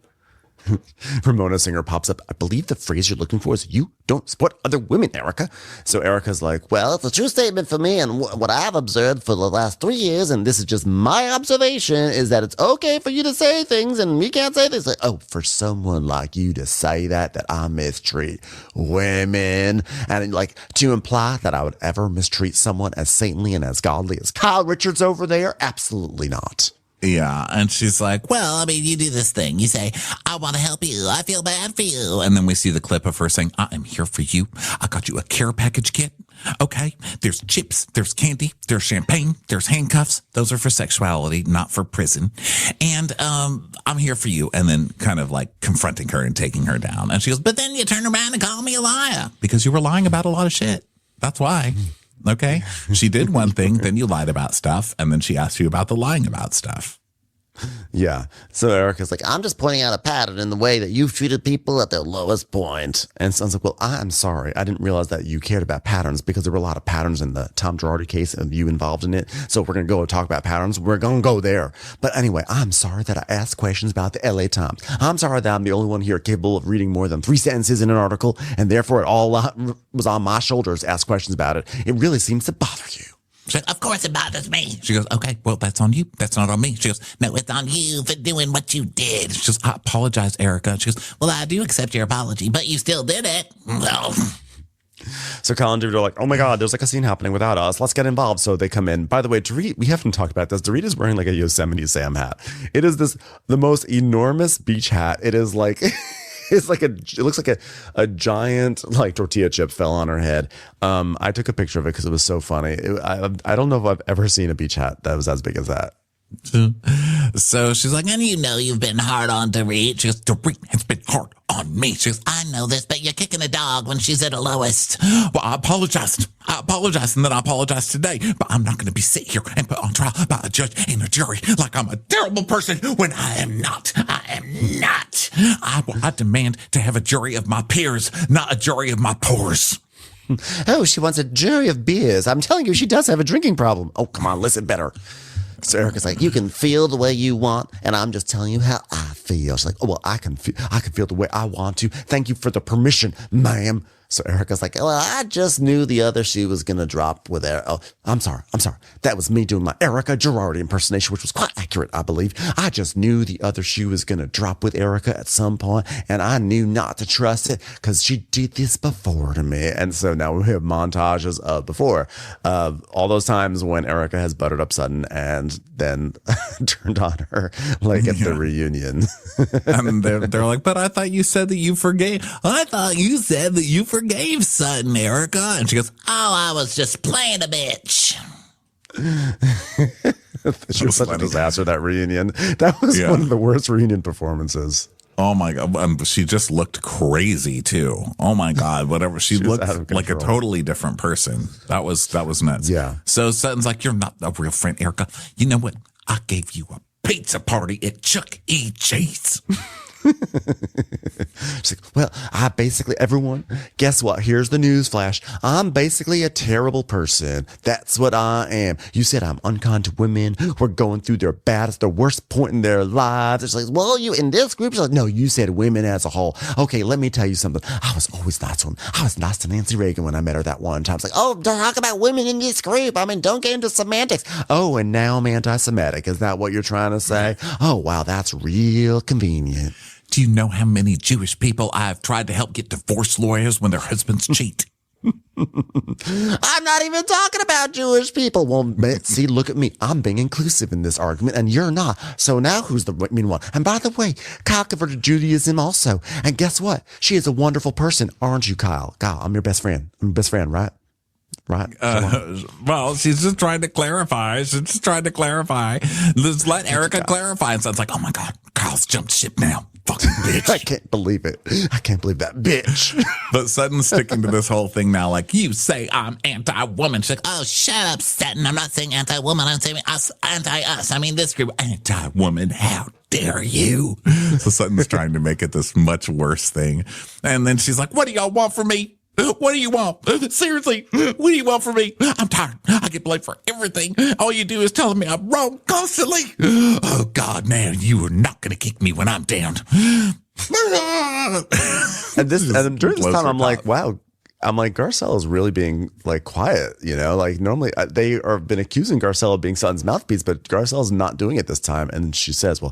Ramona Singer pops up. I believe the phrase you're looking for is, you don't support other women, Erica. So Erica's like, well, it's a true statement for me, and what I've observed for the last 3 years, and this is just my observation, is that it's okay for you to say things and we can't say this. Like, oh, for someone like you to say that I mistreat women, and like to imply that I would ever mistreat someone as saintly and as godly as Kyle Richards over there? Absolutely not. Yeah. And she's like, well, I mean, you do this thing. You say, I want to help you. I feel bad for you. And then we see the clip of her saying, I am here for you. I got you a care package kit. Okay. There's chips. There's candy. There's champagne. There's handcuffs. Those are for sexuality, not for prison. And I'm here for you. And then kind of like confronting her and taking her down. And she goes, but then you turn around and call me a liar because you were lying about a lot of shit. That's why. Okay. She did one thing, then you lied about stuff, and then she asked you about the lying about stuff. Yeah. So Erica's like, I'm just pointing out a pattern in the way that you've treated people at their lowest point. and Son's like, well, I'm sorry. I didn't realize that you cared about patterns, because there were a lot of patterns in the Tom Girardi case and you involved in it. So if we're going to go and talk about patterns, we're going to go there. But anyway, I'm sorry that I asked questions about the LA Times. I'm sorry that I'm the only one here capable of reading more than 3 sentences in an article, and therefore it all was on my shoulders to ask questions about it. It really seems to bother you. She's like, of course it bothers me. She goes, okay, well, that's on you. That's not on me. She goes, no, it's on you for doing what you did. She goes, I apologize, Erica. She goes, well, I do accept your apology, but you still did it. Well. So Kyle and Dorit are like, oh my God, there's like a scene happening without us. Let's get involved. So they come in. By the way, Dorit, we haven't talked about this. Dorit is wearing like a Yosemite Sam hat. It is the most enormous beach hat. It is like... it looks like a giant like tortilla chip fell on her head. I took a picture of it because it was so funny. I don't know if I've ever seen a beach hat that was as big as that. So she's like, and you know you've been hard on Dorit. She goes, Dorit has been hard on me. She goes, I know this, but you're kicking a dog when she's at her lowest. Well, I apologized, and then I apologized today, but I'm not going to be sit here and put on trial by a judge and a jury like I'm a terrible person when I am not. I am not. I demand to have a jury of my peers, not a jury of my pores. Oh, she wants a jury of beers. I'm telling you, she does have a drinking problem. Oh, come on, listen better. So Erica's like, you can feel the way you want, and I'm just telling you how I feel. She's like, oh, well, I can feel the way I want to. Thank you for the permission, ma'am. So Erica's like, well, I just knew the other shoe was going to drop with Erica. Oh, I'm sorry. That was me doing my Erica Girardi impersonation, which was quite accurate, I believe. I just knew the other shoe was going to drop with Erica at some point, and I knew not to trust it because she did this before to me. And so now we have montages of before, all those times when Erica has buttered up Sutton and then turned on her, like at the reunion. And they're like, but I thought you said that you forgave. I thought you said that you forgave Sutton, Erica. And she goes, oh, I was just playing a bitch. She was such a disaster, that reunion. That was one of the worst reunion performances. Oh my God. She just looked crazy too. Oh my God. Whatever. She looked like a totally different person. That was nuts. Yeah. So Sutton's like, you're not a real friend, Erica. You know what? I gave you a pizza party at Chuck E. Cheese. She's like, well, everyone, guess what? Here's the news flash. I'm basically a terrible person. That's what I am. You said I'm unkind to women. We're going through their worst point in their lives. It's like, well, you in this group? She's like, no, you said women as a whole. Okay, let me tell you something. I was always nice to them. I was nice to Nancy Reagan when I met her that one time. It's like, oh, don't talk about women in this group. I mean, don't get into semantics. Oh, and now I'm anti-Semitic. Is that what you're trying to say? Oh, wow, that's real convenient. Do you know how many Jewish people I've tried to help get divorce lawyers when their husbands cheat? I'm not even talking about Jewish people. Well, see, look at me. I'm being inclusive in this argument, and you're not. So now who's the mean one? And by the way, Kyle converted to Judaism also. And guess what? She is a wonderful person, aren't you, Kyle? Kyle, I'm your best friend. I'm your best friend, right? Right. Well, she's just trying to clarify. Let's let Erica clarify. And so it's like, oh my God, Kyle's jumped ship now. Fucking bitch. I can't believe it. I can't believe that bitch. But Sutton's sticking to this whole thing now. Like, you say I'm anti-woman. She's like, oh, shut up, Sutton. I'm not saying anti-woman. I'm saying anti-us. I mean, this group, anti-woman. How dare you? So Sutton's trying to make it this much worse thing. And then she's like, what do y'all want from me? What do you want? Seriously, what do you want from me? I'm tired. I get blamed for everything. All you do is telling me I'm wrong constantly. Oh, God, man, you are not going to kick me when I'm down. and during this time, I'm like, wow. I'm like, Garcelle is really being like quiet, you know, like normally they have been accusing Garcelle of being Sutton's mouthpiece, but Garcelle's not doing it this time. And she says,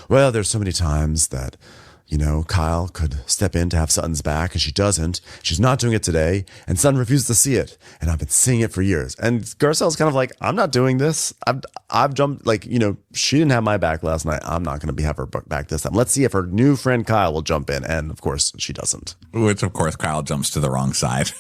well, there's so many times that, you know, Kyle could step in to have Sutton's back, and she doesn't. She's not doing it today, and Sutton refuses to see it, and I've been seeing it for years. And Garcelle's kind of like, I'm not doing this. I've jumped, like, you know, she didn't have my back last night. I'm not going to have her back this time. Let's see if her new friend Kyle will jump in, and of course, she doesn't. Which, of course, Kyle jumps to the wrong side.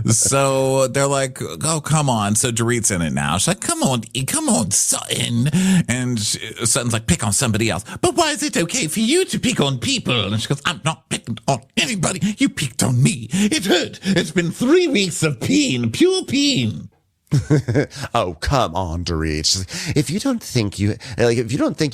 So they're like, oh, come on. So Dorit's in it now. She's like, come on, Sutton. And Sutton's like, pick on somebody else. But why is it okay for you to pick on people? And she goes, I'm not picking on anybody. You picked on me. It hurt. It's been 3 weeks of pain, pure pain. Oh, come on, Dorit. She's like, if you don't think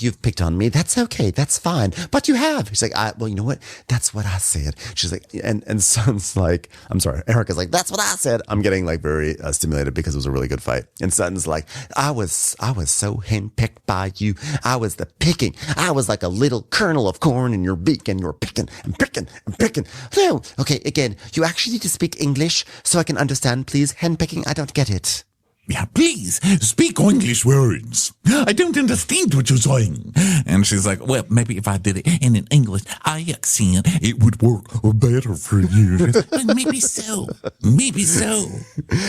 you've picked on me, that's okay. That's fine. But you have. She's like, well, you know what? That's what I said. She's like, and Sutton's like, I'm sorry. Erica's like, that's what I said. I'm getting like very stimulated because it was a really good fight. And Sutton's like, I was so handpicked by you. I was the picking. I was like a little kernel of corn in your beak, and you're picking and picking and picking. No. Okay, again, you actually need to speak English so I can understand, please. Handpicking, I don't get it. Yeah, please speak English words. I don't understand what you're saying. And she's like, well, maybe if I did it in an English accent, it would work better for you. Maybe so. Maybe so.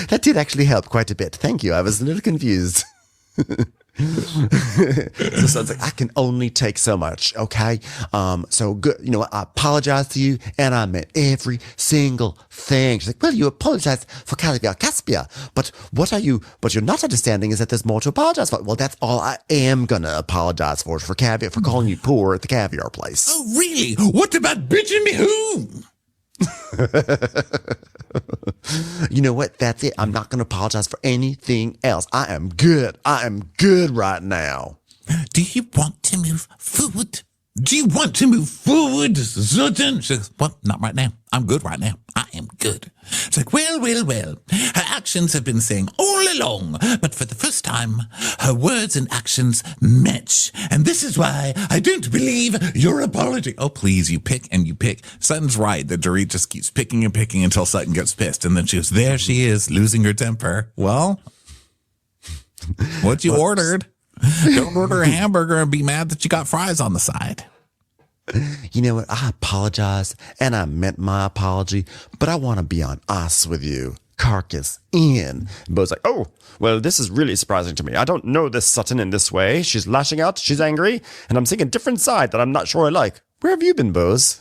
That did actually help quite a bit. Thank you. I was a little confused. So Sutton's like, I can only take so much, okay? So good, you know what? I apologize to you, and I meant every single thing. She's like, well, you apologize for Caspia, but what you're not understanding is that there's more to apologize for. Well, that's all I am gonna apologize for caviar, for calling you poor at the caviar place. Oh, really? What about bitching me who? You know what? That's it. I'm not going to apologize for anything else. I am good. I am good right now. Do you want to move forward? Do you want to move forward, Sutton? She says, well, not right now. I'm good right now. I am good. It's like, well. Her actions have been saying all along, but for the first time, her words and actions match. And this is why I don't believe your apology. Oh, please, you pick and you pick. Sutton's right that Dorit just keeps picking and picking until Sutton gets pissed. And then there she is, losing her temper. Well, what you ordered. Don't order a hamburger and be mad that you got fries on the side. You know what? I apologize, and I meant my apology, but I want to be on ice with you. Carcass in. And Bo's like, oh, well, this is really surprising to me. I don't know this Sutton in this way. She's lashing out. She's angry. And I'm seeing a different side that I'm not sure I like. Where have you been, Bose?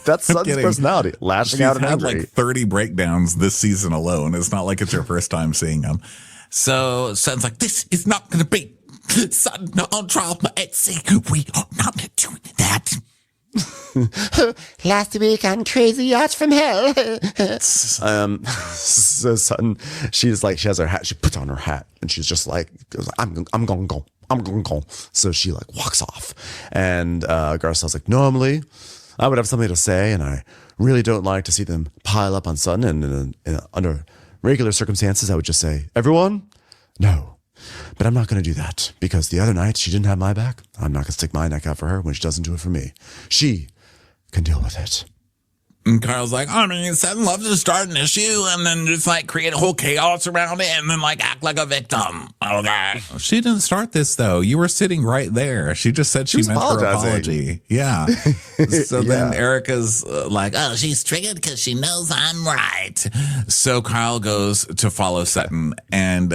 That's Sutton's personality. Lashing out and angry. She's had like 30 breakdowns this season alone. It's not like it's her first time seeing them. So Sutton's like, this is not going to be Sutton on trial for Etsy. We are not doing that. Last week on Crazy Yacht from Hell. So Sutton, she's like, she has her hat, she puts on her hat, and she's just like, I'm gonna go. So she like walks off, and Garcelle's like, normally I would have something to say, and I really don't like to see them pile up on Sutton, and under regular circumstances I would just say, everyone, no. But I'm not going to do that, because the other night she didn't have my back. I'm not going to stick my neck out for her when she doesn't do it for me. She can deal with it. And Carl's like, I mean, Sutton loves to start an issue and then just like create a whole chaos around it and then like act like a victim. Okay. She didn't start this though. You were sitting right there. She just said she meant her apology. Yeah. So then Erica's like, oh, she's triggered because she knows I'm right. So Carl goes to follow Sutton, and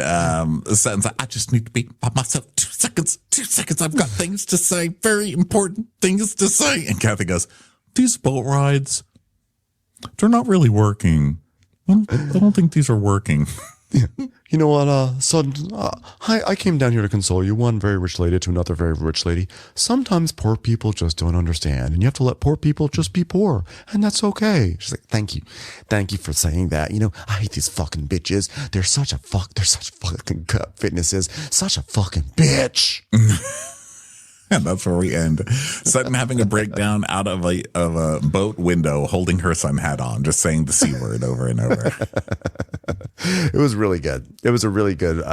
Sutton's like, I just need to be by myself 2 seconds. 2 seconds. I've got things to say. Very important things to say. And Kathy goes, these boat rides, they're not really working. I don't think these are working. Yeah. You know what, Sutton, I came down here to console you. One very rich lady to another very rich lady. Sometimes poor people just don't understand, and you have to let poor people just be poor, and that's okay. She's like, thank you. Thank you for saying that. You know, I hate these fucking bitches. They're such fucking cut fitnesses. Such a fucking bitch. And that's where we end. Sutton having a breakdown out of a boat window, holding her sun hat on, just saying the C word over and over. It was really good. It was a really good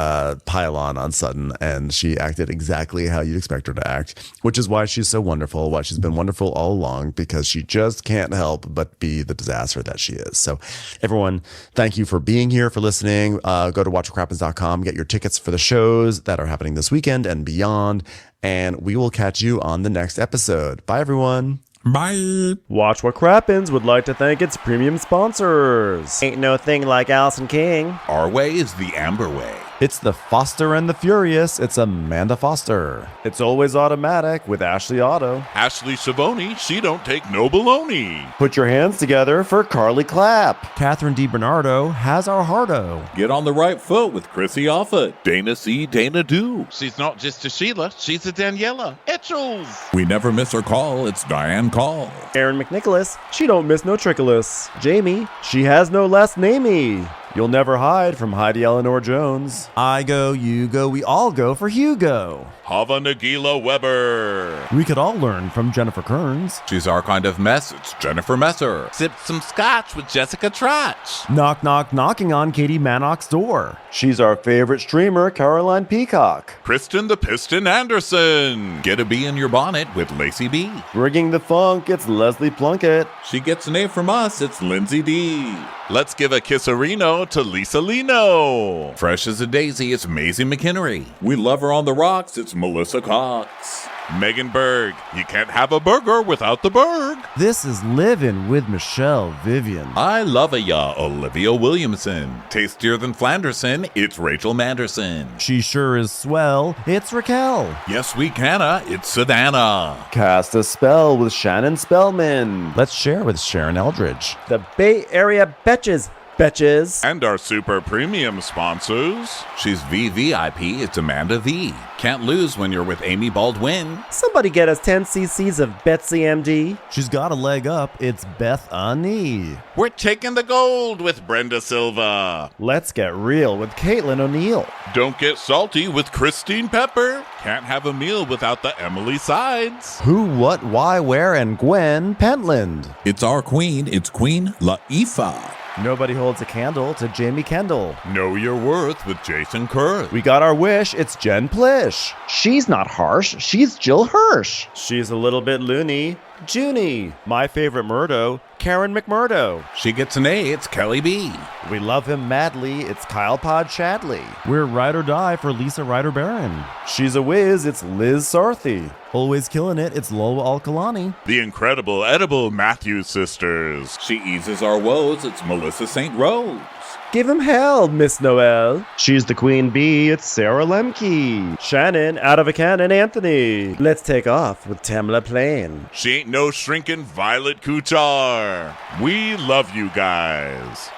pile on Sutton, and she acted exactly how you'd expect her to act, which is why she's so wonderful, why she's been wonderful all along, because she just can't help but be the disaster that she is. So everyone, thank you for being here, for listening. Go to watchwhatcrappens.com, get your tickets for the shows that are happening this weekend and beyond. And we will catch you on the next episode. Bye, everyone. Bye. Watch What Crappens would like to thank its premium sponsors. Ain't no thing like Allison King. Our way is the Amber way. It's the Foster and the Furious. It's Amanda Foster. It's Always Automatic with Ashley Auto. Ashley Savoni, she don't take no baloney. Put your hands together for Carly Clapp. Catherine DiBernardo has our Hardo. Get on the right foot with Chrissy Offutt. Dana C. Dana Do. She's not just a Sheila, she's a Daniela Etchells. We never miss her call. It's Diane Call. Aaron McNicholas, she don't miss no trickolas. Jamie, she has no last namey. You'll never hide from Heidi Eleanor Jones. I go, you go, we all go for Hugo. Hava Nagila Weber. We could all learn from Jennifer Kearns. She's our kind of mess. It's Jennifer Messer. Sip some scotch with Jessica Trotch. Knock, knock, knocking on Katie Manock's door. She's our favorite streamer, Caroline Peacock. Kristen the Piston Anderson. Get a bee in your bonnet with Lacey B. Rigging the funk, it's Leslie Plunkett. She gets an A from us. It's Lindsay D. Let's give a kisserino to Lisa Lino. Fresh as a daisy, it's Maisie McHenry. We love her on the rocks. It's Melissa Cox. Megan Berg. You can't have a burger without the Berg. This is Livin' with Michelle Vivian. I love ya, Olivia Williamson. Tastier than Flanderson, it's Rachel Manderson. She sure is swell, it's Raquel. Yes, we canna, it's Savannah. Cast a spell with Shannon Spellman. Let's share with Sharon Eldridge. The Bay Area Betches. Betches. And our super premium sponsors. She's VVIP, it's Amanda V. Can't lose when you're with Amy Baldwin. Somebody get us 10 cc's of Betsy MD. She's got a leg up, it's Beth Ani. We're taking the gold with Brenda Silva. Let's get real with Caitlin O'Neill. Don't get salty with Christine Pepper. Can't have a meal without the Emily Sides. Who, what, why, where, and Gwen Pentland. It's our queen. It's Queen Laifah. Nobody holds a candle to Jamie Kendall. Know your worth with Jason Kurth. We got our wish, it's Jen Plish. She's not harsh, she's Jill Hirsch. She's a little bit loony. Junie. My favorite Murdo, Karen McMurdo. She gets an A, it's Kelly B. We love him madly, it's Kyle Pod Shadley. We're ride or die for Lisa Ryder Barron. She's a whiz, it's Liz Sarthy. Always killing it, it's Lola Alkalani. The incredible edible Matthews sisters. She eases our woes, it's Melissa St. Rose. Give him hell, Miss Noel. She's the queen bee, it's Sarah Lemke. Shannon, out of a cannon, Anthony. Let's take off with Tamla Plain. She ain't no shrinking Violet Kuchar. We love you guys.